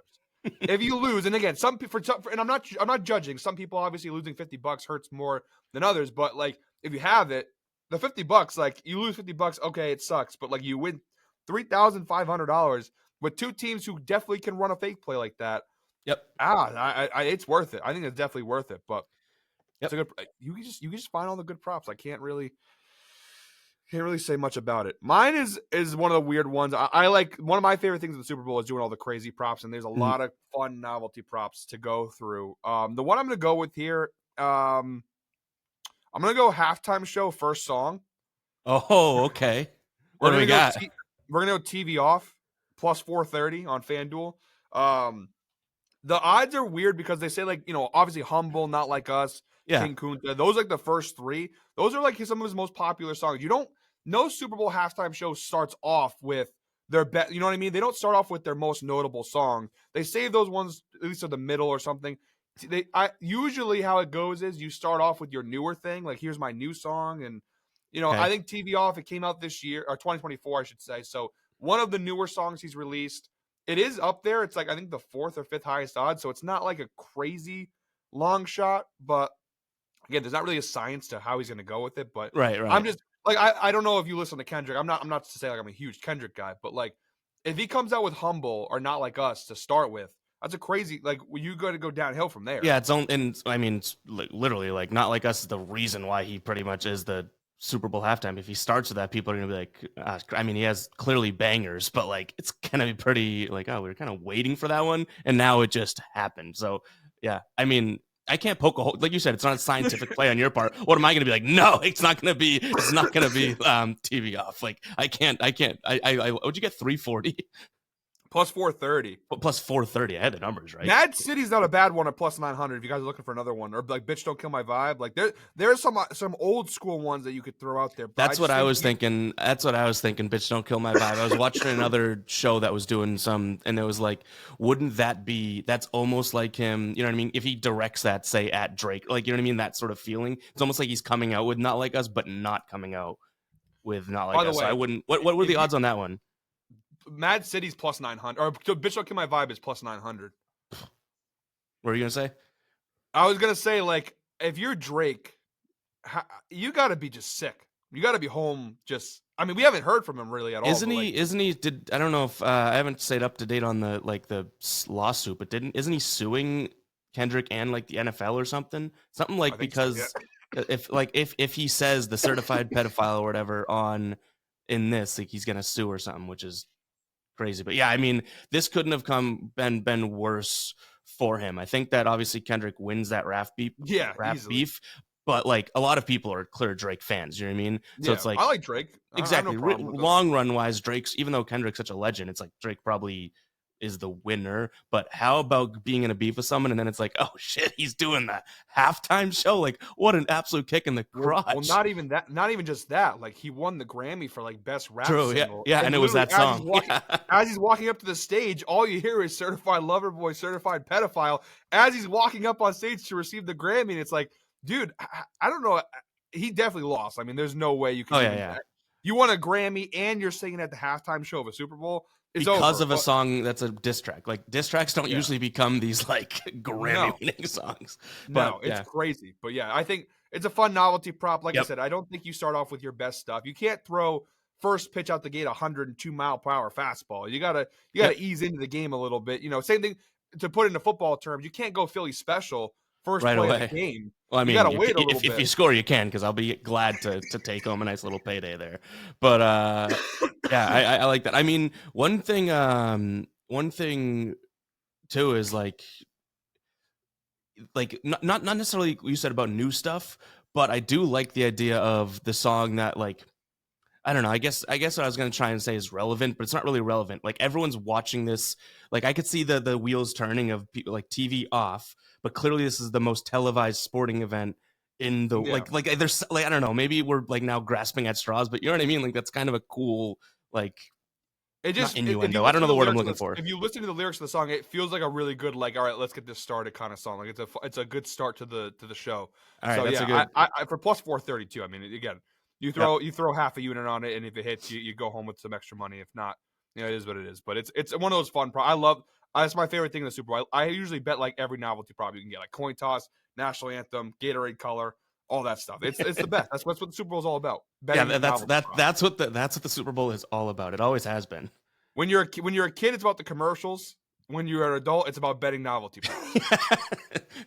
If you lose, and again, and I'm not judging. Some people obviously losing $50 hurts more than others. But like, if you have it, the $50, like you lose $50, okay, it sucks. But like, you win $3,500 with two teams who definitely can run a fake play like that. Yep. It's worth it. I think it's definitely worth it. But Yep. it's a good. You can just find all the good props. I can't really say much about it. Mine is one of the weird ones. I like one of my favorite things in the Super Bowl is doing all the crazy props, and there's a lot of fun novelty props to go through. The one I'm gonna go with here, I'm gonna go halftime show first song. Oh, okay. What do we got? We're gonna go TV off plus 430 on FanDuel. The odds are weird because they say, like, obviously Humble, Not Like Us, Yeah. King Kunta. Those are like the first three. Those are like some of his most popular songs. No Super Bowl halftime show starts off with their best. You know what I mean? They don't start off with their most notable song. They save those ones at least to the middle or something. Usually how it goes is you start off with your newer thing. Like, here's my new song. And, Okay. I think TV Off, it came out this year, or 2024, I should say. So one of the newer songs he's released. It is up there. It's like, I think, the fourth or fifth highest odds. So it's not like a crazy long shot. But again, there's not really a science to how he's going to go with it. But Right. I'm just like, I don't know if you listen to Kendrick. I'm not to say like I'm a huge Kendrick guy, but like if he comes out with Humble or Not Like Us to start with, that's a crazy, like, you got to go downhill from there. Yeah, and I mean, it's literally like Not Like Us is the reason why he pretty much is the Super Bowl halftime. If he starts with that, people are gonna be like, I mean, he has clearly bangers, but like it's gonna be pretty like, oh, we were kind of waiting for that one, and now it just happened. So yeah, I mean, I can't poke a hole. Like you said, it's not a scientific play on your part. What am I gonna be like? No, it's not gonna be TV off. Like I can't. Would you get 340? Plus 430. Plus 430. I had the numbers right. Mad City's not a bad one at plus 900 if you guys are looking for another one. Or like Bitch Don't Kill My Vibe. Like there's some old school ones that you could throw out there. That's what I was thinking. That's what I was thinking. Bitch Don't Kill My Vibe. I was watching another show that was doing some, and it was like, wouldn't that be, that's almost like him, you know what I mean? If he directs that, say, at Drake, like, you know what I mean? That sort of feeling. It's almost like he's coming out with Not Like Us, but not coming out with Not Like Us. So I wouldn't, what were the odds on that one? Mad City's plus 900, or Bitch Don't Kill My Vibe is plus 900. What were you gonna say? I was gonna say, like, if you're Drake, you got to be just sick. You got to be home. I mean, we haven't heard from him really at all. Isn't he? I don't know if I haven't stayed up to date on the lawsuit, but isn't he suing Kendrick and like the NFL or something? Something like, because so, yeah. if he says the certified pedophile or whatever in this, like, he's gonna sue or something, which is crazy. But yeah, I mean, this couldn't have been worse for him. I think that obviously Kendrick wins that rap beef, but like a lot of people are clear Drake fans. You know what I mean? So it's like, I like Drake. Exactly. Long run wise, Drake's, even though Kendrick's such a legend, it's like Drake probably is the winner. But how about being in a beef with someone and then it's like, oh shit, he's doing the halftime show? Like, what an absolute kick in the crotch. Well, not even just that. Like, he won the Grammy for like best rap single. Yeah, and it was that song. As he's walking up to the stage, all you hear is Certified Lover Boy, Certified Pedophile. As he's walking up on stage to receive the Grammy, and it's like, dude, I don't know. He definitely lost. I mean, there's no way you can. You won a Grammy and you're singing at the halftime show of a Super Bowl. Because of a song that's a diss track. Like, diss tracks don't usually become these like Grammy-winning songs. But, it's crazy. But yeah, I think it's a fun novelty prop. Like I said, I don't think you start off with your best stuff. You can't throw first pitch out the gate 102 mile per hour fastball. You gotta ease into the game a little bit. Same thing to put into football terms. You can't go Philly special first play of the game. Well, I mean, you gotta wait a little bit. If you score, you can, because I'll be glad to take home a nice little payday there. But yeah, I like that. I mean, one thing too is not necessarily what you said about new stuff, but I do like the idea of the song that like I don't know. I guess what I was gonna try and say is relevant, but it's not really relevant. Like everyone's watching this. Like I could see the wheels turning of people like TV off, but clearly this is the most televised sporting event in the Yeah. like there's like I don't know. Maybe we're like now grasping at straws, but you know what I mean. Like that's kind of a cool like It not just if you innuendo. I don't listen know to the the word I'm lyrics of looking this, for. if you listen to the lyrics of the song, it feels like a really good like, all right, let's get this started kind of song. Like it's a good start to the show. All right, So that's a yeah, good. I for plus 432. I mean, again, Yep. you throw half a unit on it, and if it hits, you go home with some extra money. If not, it is what it is. But it's one of those fun. I love. That's my favorite thing in the Super Bowl. I usually bet like every novelty prop you can get, like coin toss, national anthem, Gatorade color, all that stuff. It's the best. That's what the Super Bowl is all about. Yeah, Betting novelty props. that's what the Super Bowl is all about. It always has been. When you're a kid, it's about the commercials. When you're an adult, it's about betting novelty props.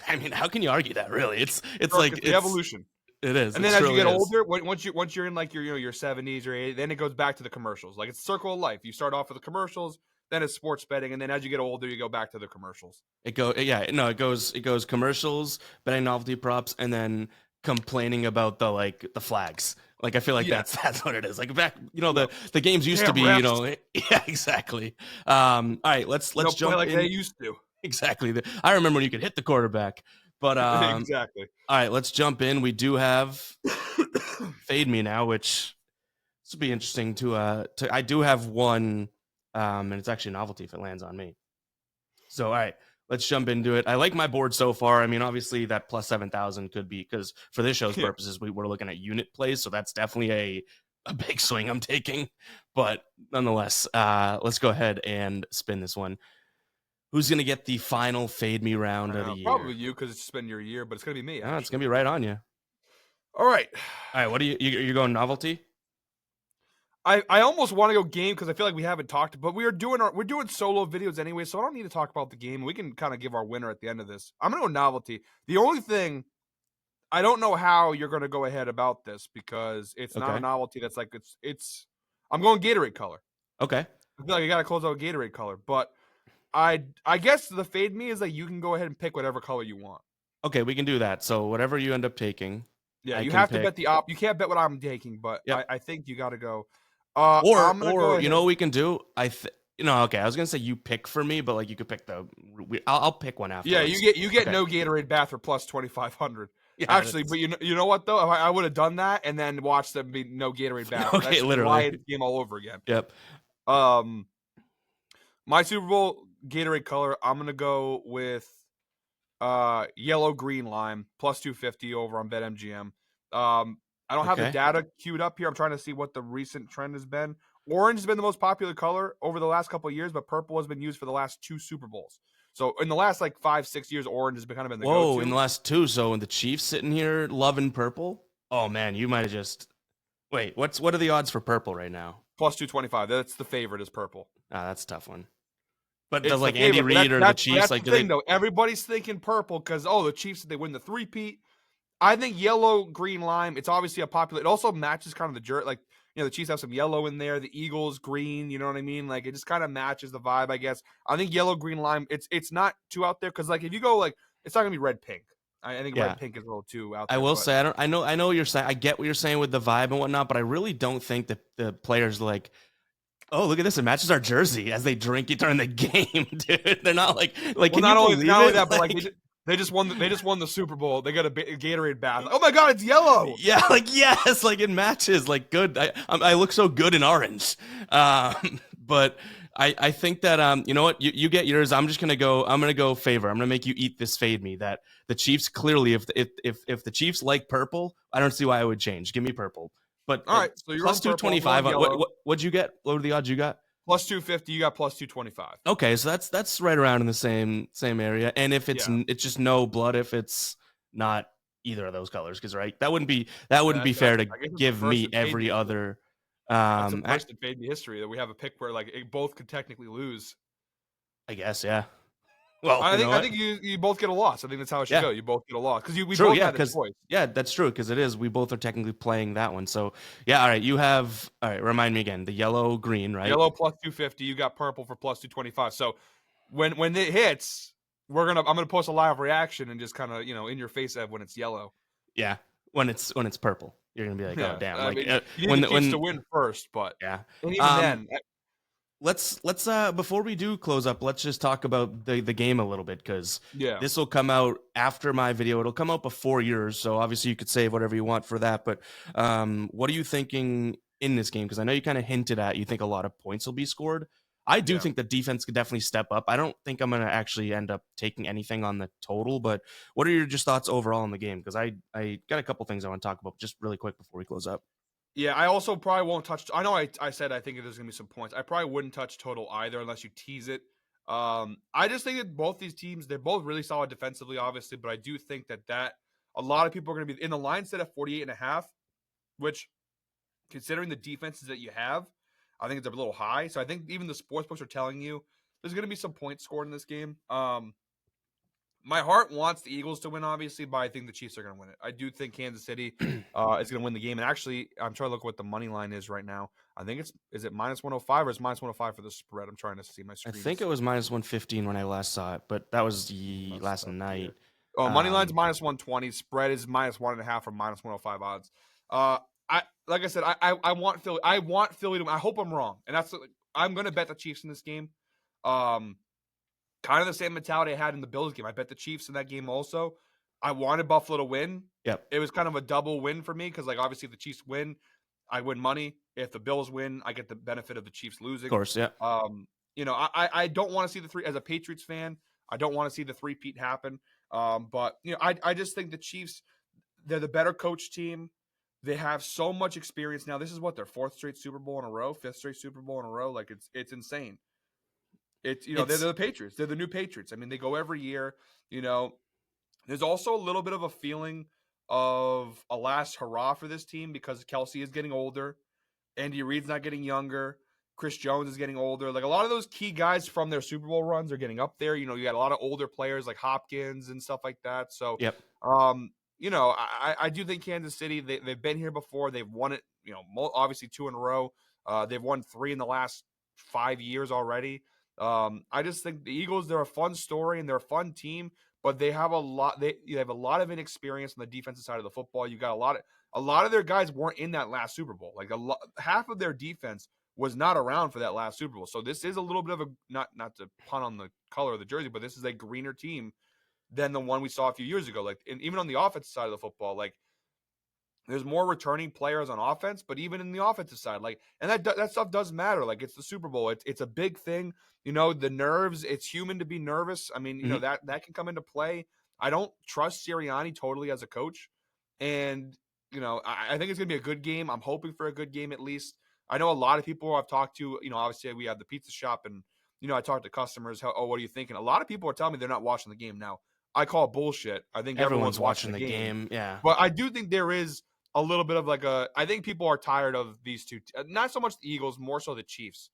I mean, how can you argue that? Really, it's Look, like it's the evolution. It is. And then as you get older, once you're in like your 70s or 80s, then it goes back to the commercials. Like it's circle of life. You start off with the commercials, then it's sports betting, and then as you get older, you go back to the commercials. It goes commercials, betting novelty props, and then complaining about the flags. Like I feel like that's what it is. Like back, the games used to be, yeah, exactly. All right, let's jump like in. they used to. Exactly. I remember when you could hit the quarterback. But exactly. All right, let's jump in. We do have Fade Me now, which this will be interesting to I do have one, and it's actually a novelty if it lands on me. So all right, let's jump into it. I like my board so far. I mean, obviously that plus 7,000 could be because for this show's purposes, we're looking at unit plays, so that's definitely a big swing I'm taking. But nonetheless, let's go ahead and spin this one. Who's going to get the final Fade Me round of the year? Probably you because it's been your year, but it's going to be me. No, it's going to be right on you. All right. All right, what are you're going novelty? I almost want to go game because I feel like we haven't talked, but we're doing solo videos anyway, so I don't need to talk about the game. We can kind of give our winner at the end of this. I'm going to go novelty. The only thing, I don't know how you're going to go ahead about this because it's not a novelty that's like it's I'm going Gatorade color. Okay. I feel like I got to close out Gatorade color, but I guess the Fade Me is like you can go ahead and pick whatever color you want. Okay, we can do that. So whatever you end up taking. Yeah, you have to bet the op. You can't bet what I'm taking, but I think you got to go. Or you know what we can do? Okay, I was gonna say you pick for me, but like you could pick I'll pick one after. Yeah, you get no Gatorade bath for plus 2,500. Yeah, actually, but you know what though? I would have done that and then watched them be no Gatorade bath. Okay, literally the game all over again. Yep. My Super Bowl Gatorade color, I'm gonna go with yellow, green, lime plus 250 over on BetMGM. I don't have the data queued up here. I'm trying to see what the recent trend has been. Orange has been the most popular color over the last couple of years, but purple has been used for the last 2 Super Bowls. So in the last like 5-6 years, orange has been kind of been the go-to. Whoa, in the last 2. So when the Chiefs sitting here loving purple, oh man, you might have just wait. What are the odds for purple right now? Plus 225. That's the favorite is purple. That's a tough one. But does like Andy Reid or the Chiefs like the thing though? Everybody's thinking purple because the Chiefs they win the 3-peat. I think yellow, green, lime. It's obviously a popular. It also matches kind of the jerk. Like the Chiefs have some yellow in there. The Eagles green. You know what I mean? Like it just kind of matches the vibe. I guess. I think yellow, green, lime. It's not too out there because like if you go like it's not gonna be red, pink. I think red, pink is a little too out there. I will say I know what you're saying. I get what you're saying with the vibe and whatnot, but I really don't think that the players like. Oh, look at this! It matches our jersey as they drink it during the game, dude. They're not like well, not only that, but like they just won the Super Bowl. They got a Gatorade bath. Oh my God, it's yellow. Yeah, like yes, like it matches. Like good. I look so good in orange. But I think that you know what you get yours. I'm gonna go favor. I'm gonna make you eat this Fade Me. That the Chiefs clearly, if the Chiefs like purple, I don't see why I would change. Give me purple. But all right, so you're plus 225. What'd you get? What were the odds you got? Plus 250. You got plus 225. Okay, so that's right around in the same area. And if it's just no blood, if it's not either of those colors, because that wouldn't be fair to give me every other. That's the first in Fade Me history that we have a pick where like both could technically lose. I guess, yeah. Well, I think you both get a loss. I think that's how it should go. You both get a loss because we both had a choice. Yeah, that's true because it is. We both are technically playing that one. So yeah, all right. You have all right. Remind me again. The yellow, green, right? Yellow plus 250. You got purple for plus 225. So when it hits, I'm gonna post a live reaction and just kind of in your face when it's yellow. Yeah, when it's purple, you're gonna be like, oh Yeah, damn, I like mean, you need when the Chiefs to when win first, but yeah. and even Um, then, let's before we do close up, let's just talk about the game a little bit, because yeah. this will come out after my video. It'll come out before yours, so obviously you could save whatever you want for that. But what are you thinking in this game? Because I know you kind of hinted at you think a lot of points will be scored. I do Yeah. think the defense could definitely step up. I don't think I'm going to actually end up taking anything on the total, but what are your just thoughts overall in the game? Because I got a couple things I want to talk about just really quick before we close up. Yeah, I also probably won't touch. I know I said I think there's gonna be some points. I probably wouldn't touch total either unless you tease it. I just think that both these teams, they're both really solid defensively, obviously, but I do think that a lot of people are gonna be in the line set at 48.5, which considering the defenses that you have, I think it's a little high. So I think even the sports books are telling you there's gonna be some points scored in this game. My heart wants the Eagles to win, obviously, but I think the Chiefs are going to win it. I do think Kansas City is going to win the game. And actually, I'm trying to look what the money line is right now. I think is it minus 105 or is minus 105 for the spread? I'm trying to see my I screen. think it was minus 115 when I last saw it, but that was the Messed last up night. here. Oh, money line's Um, minus 120. Spread is minus 1.5 or minus 105 odds. I like I said, I want Philly. I want Philly to. I hope I'm wrong, and I'm going to bet the Chiefs in this game. Um, Kind of the same mentality I had in the Bills game. I bet the Chiefs in that game also. I wanted Buffalo to win. yep, It was kind of a double win for me because, like, obviously, if the Chiefs win, I win money. If the Bills win, I get the benefit of the Chiefs of losing. course, yeah. I don't want to see the three as a Patriots fan. I don't want to see the three-peat happen. But I just think the Chiefs, they're the better coach team. They have so much experience now. This is what their fourth straight Super Bowl in a row, fifth straight Super Bowl in a row. Like it's insane. It's they're It's the Patriots. They're the new Patriots. I mean, they go every year. You know, there's also a little bit of a feeling of a last hurrah for this team because Kelsey is getting older. Andy Reid's not getting younger. Chris Jones is getting older. Like a lot of those key guys from their Super Bowl runs are getting up there. You got a lot of older players like Hopkins and stuff like that. So, yep. I do think Kansas City, they've been here before. They've won it, obviously two in a row. They've won three in the last 5 years already. I just think the Eagles, they're a fun story and they're a fun team, but they have a lot. They have a lot of inexperience on the defensive side of the football. You got a lot of their guys weren't in that last Super Bowl. Like half of their defense was not around for that last Super Bowl. So this is a little bit of a not to pun on the color of the jersey, but this is a greener team than the one we saw a few years ago. Like, and even on the offensive side of the football, like there's more returning players on offense, but even in the offensive side, like, and that stuff does matter. Like, it's the Super Bowl. It's a big thing. The nerves. It's human to be nervous. I mean, Mhm. that can come into play. I don't trust Sirianni totally as a coach, and I think it's gonna be a good game. I'm hoping for a good game at least. I know a lot of people I've talked to. Obviously we have the pizza shop, and I talk to customers. What are you thinking? A lot of people are telling me they're not watching the game now. I call bullshit. I think everyone's Everyone's watching watching the the game, game. Yeah. but I do think there is a little bit of like I think people are tired of these two. Not so much the Eagles, more so the Chiefs.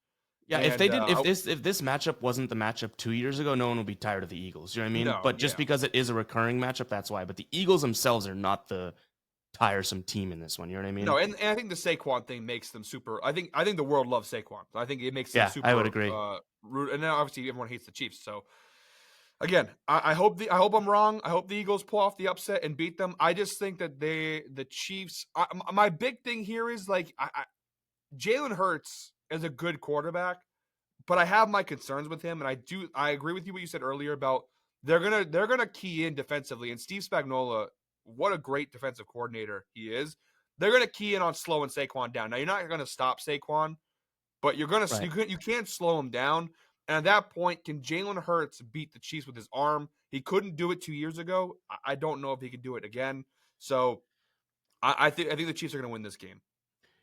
Yeah, if And they didn't, if this matchup wasn't the matchup 2 years ago, no one would be tired of the Eagles. You know what I mean? no, But just yeah, because it is a recurring matchup, that's why. But the Eagles themselves are not the tiresome team in this one. You know what I mean? no, and I think the Saquon thing makes them super. I think the world loves Saquon. I think it makes them Yeah, I would super. agree. And now obviously everyone hates the Chiefs. So again, I hope I'm wrong. I hope the Eagles pull off the upset and beat them. I just think that the Chiefs. My big thing here is like Jalen Hurts is a good quarterback, but I have my concerns with him, and I agree with you what you said earlier about they're gonna key in defensively, and Steve Spagnuolo, what a great defensive coordinator he is. They're gonna key in on slowing Saquon down. Now you're not gonna stop Saquon, but Right. you can't slow him down. And at that point, can Jalen Hurts beat the Chiefs with his arm? He couldn't do it 2 years ago. I don't know if he can do it again. So I think the Chiefs are gonna win this game.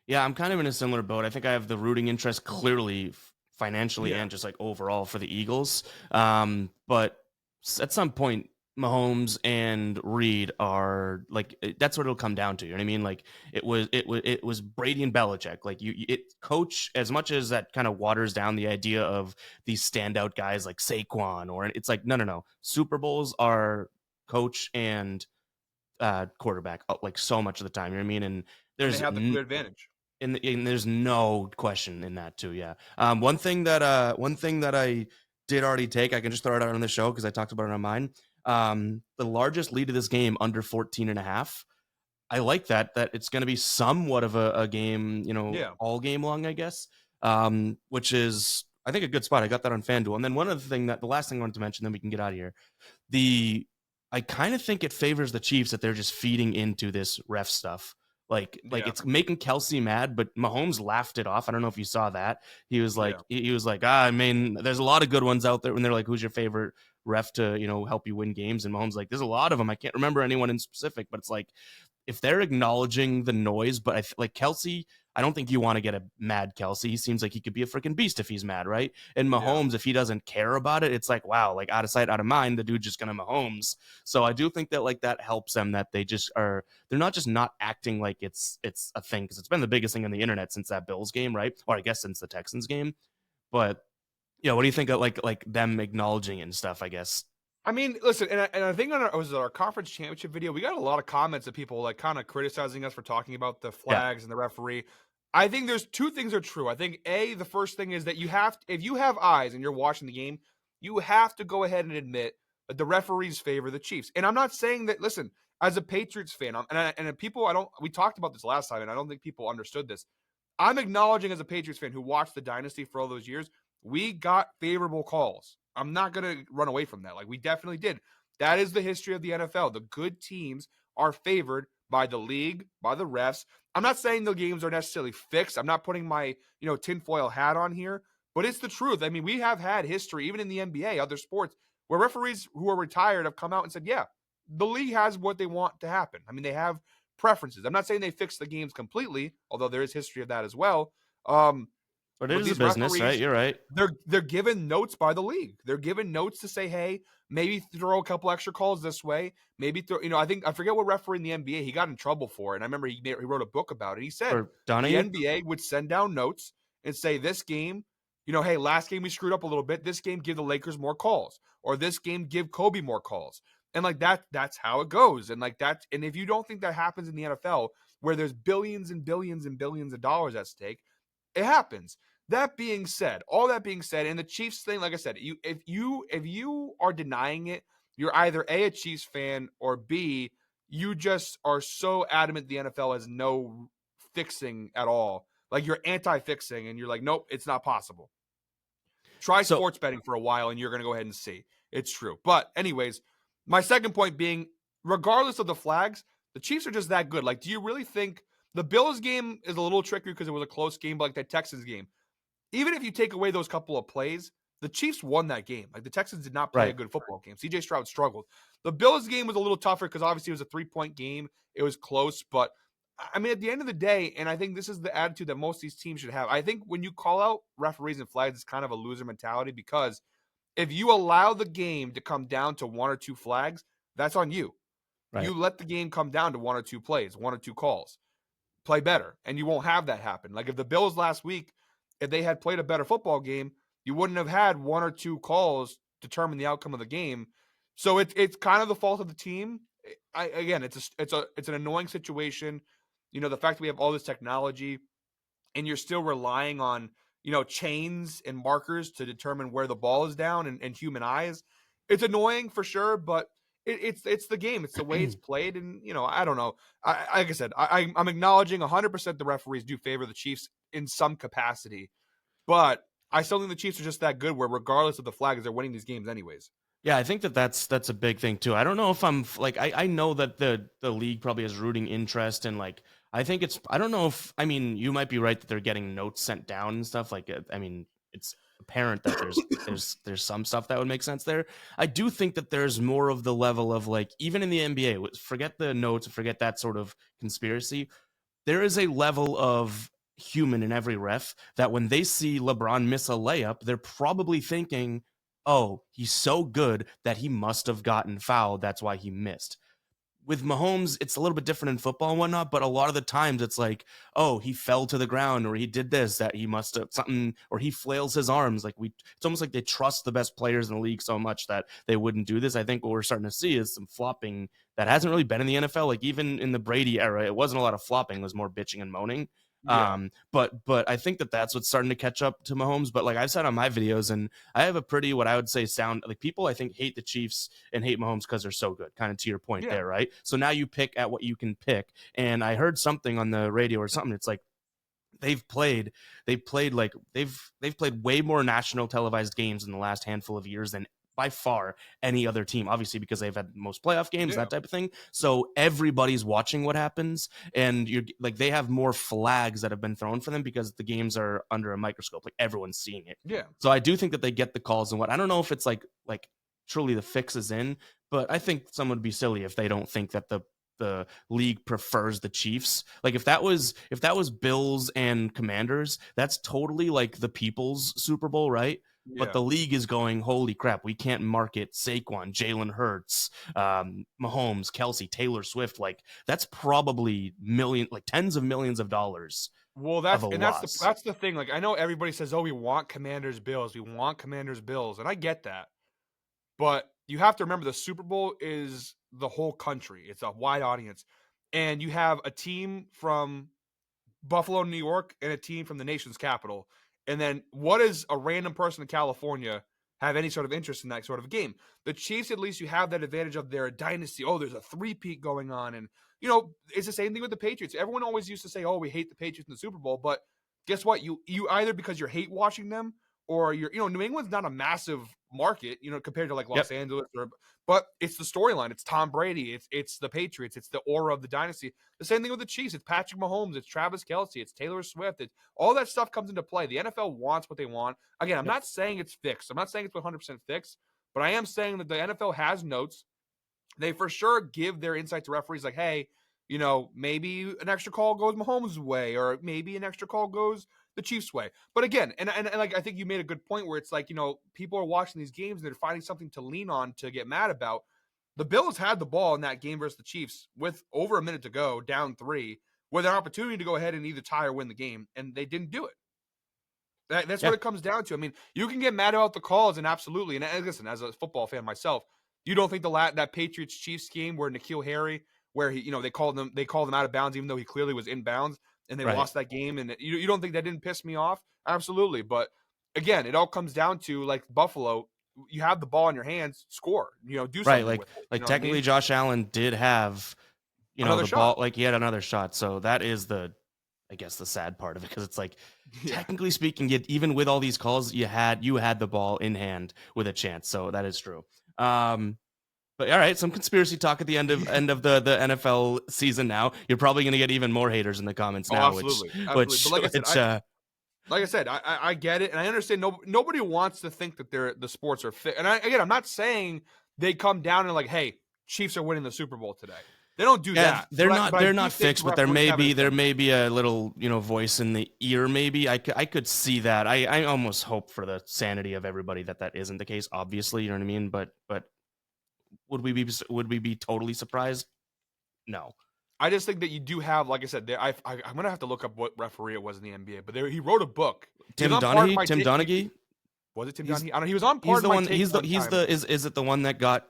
Yeah, I'm kind of in a similar boat. I think I have the rooting interest clearly financially Yeah. and just like overall for the Eagles. But at some point, Mahomes and Reed are like that's what it'll come down to. You know what I mean? Like it was Brady and Belichick. Like it coach as much as that kind of waters down the idea of these standout guys like Saquon or it's like no. Super Bowls are coach and quarterback like so much of the time. You know what I mean? And And they there's have the clear advantage. and there's no question in that too. Yeah. One thing that I did already take, I can just throw it out on the show because I talked about it on mine. The largest lead of this game, under 14.5. I like that it's going to be somewhat of a game, Yeah. all game long, I guess, which is, I think, a good spot. I got that on FanDuel. And then the last thing I wanted to mention, then we can get out of here. I kind of think it favors the Chiefs that they're just feeding into this ref stuff. Like Yeah. it's making Kelsey mad, but Mahomes laughed it off. I don't know if you saw that. He was like, Yeah. he was like, I mean, there's a lot of good ones out there. When they're like, who's your favorite ref to, help you win games? And Mahomes like, there's a lot of them. I can't remember anyone in specific, but it's like, if they're acknowledging the noise, but like Kelsey, I don't think you want to get a mad Kelsey. He seems like he could be a freaking beast if he's mad, right? And Yeah. Mahomes, if he doesn't care about it, it's like, wow, like out of sight, out of mind, the dude's just gonna Mahomes. So I do think that like that helps them, that they just are, they're not just not acting like it's a thing, because it's been the biggest thing on the internet since that Bills game, right? Or I guess since the Texans game. But yeah, what do you think of like them acknowledging it and stuff, I guess? I mean, listen, and I think on our conference championship video, we got a lot of comments of people like kind of criticizing us for talking about the Yeah. flags and the referee. I think there's two things are true. I think the first thing is that if you have eyes and you're watching the game, you have to go ahead and admit that the referees favor the Chiefs. And I'm not saying that. Listen, as a Patriots fan, we talked about this last time, and I don't think people understood this. I'm acknowledging as a Patriots fan who watched the dynasty for all those years, we got favorable calls. I'm not going to run away from that. Like, we definitely did. That is the history of the NFL. The good teams are favored by the league, by the refs. I'm not saying the games are necessarily fixed. I'm not putting my, tinfoil hat on here, but it's the truth. I mean, we have had history, even in the NBA, other sports, where referees who are retired have come out and said, yeah, the league has what they want to happen. I mean, they have preferences. I'm not saying they fix the games completely, although there is history of that as well. But it But is a these business, right? referees, You're right. they're given notes by the league. They're given notes to say, hey, maybe throw a couple extra calls this way. Maybe throw, I forget what referee in the NBA he got in trouble for, and I remember he wrote a book about it. He said Or the Donahue? NBA would send down notes and say, this game, hey, last game we screwed up a little bit. This game give the Lakers more calls, or this game give Kobe more calls, and like that's how it goes. And like that, and if you don't think that happens in the NFL, where there's billions and billions and billions of dollars at stake, it happens. All that being said, and the Chiefs thing, like I said, if you are denying it, you're either a Chiefs fan, or B, you just are so adamant the NFL has no fixing at all. Like, you're anti-fixing, and you're like, nope, it's not possible. Try So sports betting for a while, and you're going to go ahead and see. It's true. But anyways, my second point being, regardless of the flags, the Chiefs are just that good. Like, do you really think the Bills game is a little trickier because it was a close game, but like that Texans game, even if you take away those couple of plays, the Chiefs won that game. Like, the Texans did not play a right. good football game. CJ Stroud struggled. The Bills game was a little tougher because obviously it was a 3-point game. It was close, but I mean, at the end of the day, and I think this is the attitude that most of these teams should have. I think when you call out referees and flags, it's kind of a loser mentality, because if you allow the game to come down to one or two flags, that's on you. Right. You let the game come down to one or two plays, one or two calls. Play better, and you won't have that happen. Like, if the Bills last week, if they had played a better football game, you wouldn't have had one or two calls determine the outcome of the game. So it's kind of the fault of the team. It's an annoying situation. The fact that we have all this technology and you're still relying on, chains and markers to determine where the ball is down, and human eyes. It's annoying for sure, but it's the game. It's the way it's played. And, I don't know. Like I said, I'm acknowledging 100% the referees do favor the Chiefs in some capacity, but I still think the Chiefs are just that good where regardless of the flags, they're winning these games anyways. Yeah, I think that's a big thing too. I don't know if I'm like, I know that the league probably has rooting interest, and like I think I don't know if, I mean, you might be right that they're getting notes sent down and stuff like I mean, it's apparent that there's some stuff that would make sense there. I do think that there's more of the level of, like, even in the NBA, forget the notes, forget that sort of conspiracy. There is a level of human in every ref that when they see LeBron miss a layup, they're probably thinking, oh, he's so good that he must have gotten fouled. That's why he missed. With Mahomes, it's a little bit different in football and whatnot, but a lot of the times it's like, oh, he fell to the ground, or he did this, that he must have something, or he flails his arms. Like, it's almost like they trust the best players in the league so much that they wouldn't do this. I think what we're starting to see is some flopping that hasn't really been in the NFL. Like, even in the Brady era, it wasn't a lot of flopping, it was more bitching and moaning. Yeah. But I think that's what's starting to catch up to Mahomes. But like I've said on my videos, and I have a pretty what I would say sound like people I think hate the Chiefs and hate Mahomes because they're so good. Kind of to your point Yeah. there, right? So now you pick at what you can pick, and I heard something on the radio or something. It's like they've played way more national televised games in the last handful of years than by far any other team, obviously because they've had most playoff games, Yeah. that type of thing. So everybody's watching what happens, and you're like they have more flags that have been thrown for them because the games are under a microscope, like everyone's seeing it. Yeah. So I do think that they get the calls, and what I don't know if it's like truly the fix is in, but I think someone would be silly if they don't think that the league prefers the Chiefs. Like if that was Bills and Commanders, that's totally like the people's Super Bowl, right? But Yeah. the league is going, holy crap, we can't market Saquon, Jalen Hurts, Mahomes, Kelsey, Taylor Swift. Like that's probably tens of millions of dollars Well, of a that's loss. the thing. Like I know everybody says, "Oh, we want Commanders Bills. We want Commanders Bills," and I get that. But you have to remember the Super Bowl is the whole country. It's a wide audience. And you have a team from Buffalo, New York, and a team from the nation's capital. And then what does a random person in California have any sort of interest in that sort of game? The Chiefs, at least you have that advantage of their dynasty. Oh, there's a three-peat going on. And, it's the same thing with the Patriots. Everyone always used to say, oh, we hate the Patriots in the Super Bowl. But guess what? You either because you're hate watching them or New England's not a massive market, compared to like Los Angeles but it's the storyline. It's Tom Brady. It's the Patriots. It's the aura of the dynasty. The same thing with the Chiefs. It's Patrick Mahomes. It's Travis Kelce. It's Taylor Swift. All that stuff comes into play. The NFL wants what they want. Again, I'm not saying it's fixed. I'm not saying it's 100% fixed, but I am saying that the NFL has notes. They for sure give their insight to referees like, hey, maybe an extra call goes Mahomes' way, or maybe an extra call goes the Chiefs' way. But again, and like I think you made a good point where it's like, people are watching these games and they're finding something to lean on to get mad about. The Bills had the ball in that game versus the Chiefs with over a minute to go, down 3, with an opportunity to go ahead and either tie or win the game, and they didn't do it. That's what it comes down to. I mean, you can get mad about the calls, and absolutely. And listen, as a football fan myself, you don't think that Patriots Chiefs game where N'Keal Harry, where he, they called him out of bounds even though he clearly was in bounds, and they lost that game, and you don't think that didn't piss me off? Absolutely. But again, it all comes down to like Buffalo. You have the ball in your hands, score. Do something with it. Like technically, Josh Allen did have Another the shot. ball, like he had another shot. So that is I guess the sad part of it, because it's like technically speaking, even with all these calls, you had the ball in hand with a chance. So that is true. But all right, some conspiracy talk at the end of the NFL season. Now you're probably going to get even more haters in the comments now. Absolutely. But like I said, I get it, and I understand. Nobody wants to think that the sports are fit. And I'm not saying they come down and like, hey, Chiefs are winning the Super Bowl today. They don't do that. They're not fixed, but there may be a little voice in the ear. Maybe I could see that. I almost hope for the sanity of everybody that isn't the case. Obviously, you know what I mean. But would we be totally surprised? No. I just think that you do have, like I said, I'm gonna have to look up what referee it was in the NBA. But he wrote a book. Tim Donaghy. Was it Tim Donaghy? I don't know. He was on part of my take. Is it the one that got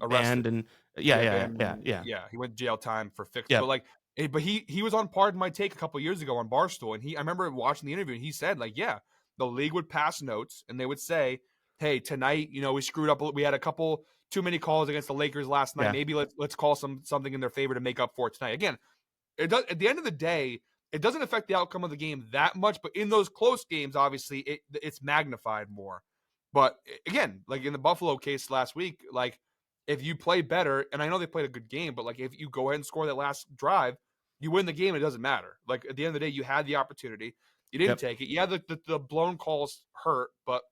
arrested? Banned and yeah. He went jail time for fixed. Yeah. But he was on Pardon My Take a couple years ago on Barstool, and I remember watching the interview, and he said the league would pass notes and they would say, hey, tonight we screwed up. We had a couple too many calls against the Lakers last night. Yeah. Maybe let's call something in their favor to make up for it tonight. Again, it does. At the end of the day, it doesn't affect the outcome of the game that much. But in those close games, obviously, it's magnified more. But again, like in the Buffalo case last week, if you play better, and I know they played a good game, but if you go ahead and score that last drive, you win the game. It doesn't matter. At the end of the day, you had the opportunity. You didn't take it. Yeah, the blown calls hurt, but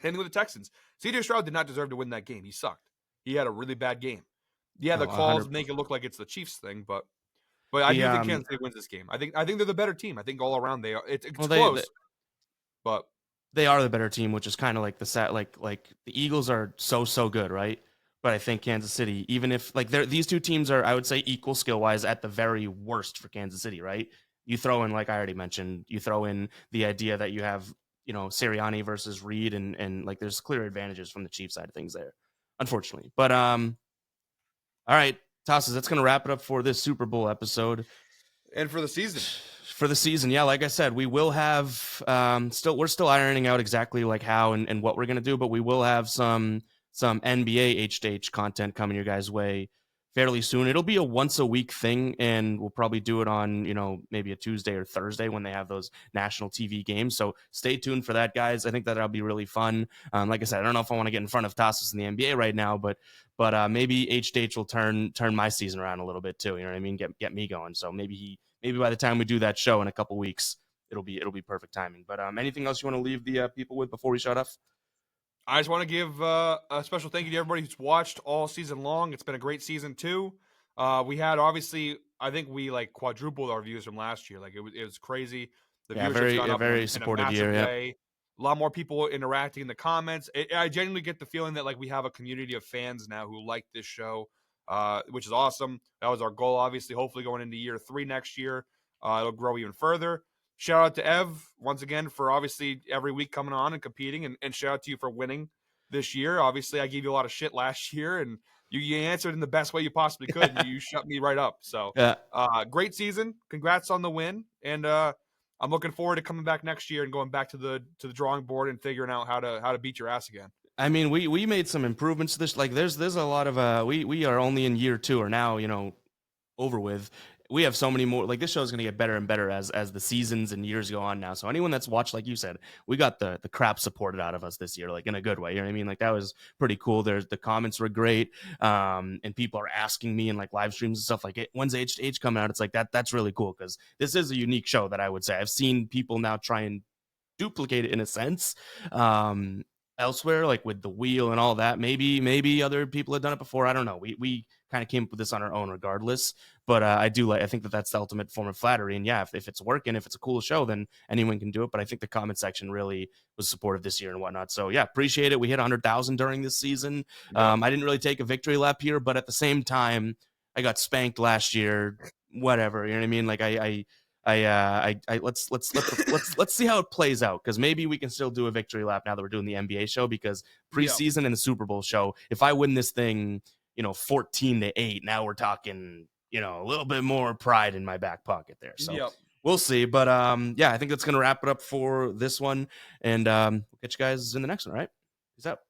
same thing with the Texans. C.J. Stroud did not deserve to win that game. He sucked. He had a really bad game. Yeah, the calls 100%. Make it look like it's the Chiefs thing, but I do think Kansas City wins this game. I think they're the better team. I think all around they are. It's close, but they are the better team, which is kind of like the set. Like the Eagles are so good, right? But I think Kansas City, even if these two teams are, I would say, equal skill wise at the very worst for Kansas City, right? You throw in, like I already mentioned, you throw in the idea that you have Sirianni versus Reed, and there's clear advantages from the Chiefs side of things there, unfortunately. But all right, Tasos, that's going to wrap it up for this Super Bowl episode and for the season. for the season. Yeah, like I said, we will have we're still ironing out exactly like how and what we're gonna do, but we will have some NBA H2H content coming your guys' way fairly soon. It'll be a once a week thing, and we'll probably do it on, maybe a Tuesday or Thursday when they have those national TV games. So stay tuned for that, guys. I think that'll be really fun. Like I said, I don't know if I want to get in front of Tasos in the NBA right now, but maybe H2H will turn my season around a little bit too. You know what I mean? Get me going. So maybe by the time we do that show in a couple weeks, it'll be perfect timing. But anything else you want to leave the people with before we shut off? I just want to give a special thank you to everybody who's watched all season long. It's been a great season too. We had obviously, I think we like quadrupled our views from last year. Like it was crazy. The Yeah, viewership's gone up very in a supportive massive year. Yeah. way. A lot more people interacting in the comments. I genuinely get the feeling that like we have a community of fans now who like this show, which is awesome. That was our goal, obviously. Hopefully, going into year 3 next year, it'll grow even further. Shout out to Ev once again for obviously every week coming on and competing, and shout out to you for winning this year. Obviously, I gave you a lot of shit last year, and you answered in the best way you possibly could, and you shut me right up. So, Yeah. great season. Congrats on the win, and I'm looking forward to coming back next year and going back to the drawing board and figuring out how to beat your ass again. I mean, we made some improvements to this. Like, there's a lot of we are only in year 2 or now, over with. We have so many more. Like, this show is going to get better and better as the seasons and years go on now. So anyone that's watched, like you said, we got the crap supported out of us this year, like in a good way. You know what I mean? Like, that was pretty cool. The comments were great, and people are asking me in like live streams and stuff like, when's H2H coming out? It's like that's really cool because this is a unique show that I would say I've seen people now try and duplicate it in a sense. Elsewhere, like with the wheel and all that, maybe other people had done it before. I don't know. We kind of came up with this on our own regardless, but I think that's the ultimate form of flattery. And yeah, if it's working, if it's a cool show, then anyone can do it. But I think the comment section really was supportive this year and whatnot. So yeah, appreciate it. We hit 100,000 during this season. Yep. I didn't really take a victory lap here, but at the same time, I got spanked last year. Whatever, you know what I mean? Like let's see how it plays out, because maybe we can still do a victory lap now that we're doing the NBA show, because preseason and the Super Bowl show, if I win this thing, 14-8, now we're talking, a little bit more pride in my back pocket there. So we'll see. But yeah, I think that's gonna wrap it up for this one, and we'll catch you guys in the next one. All right, peace out.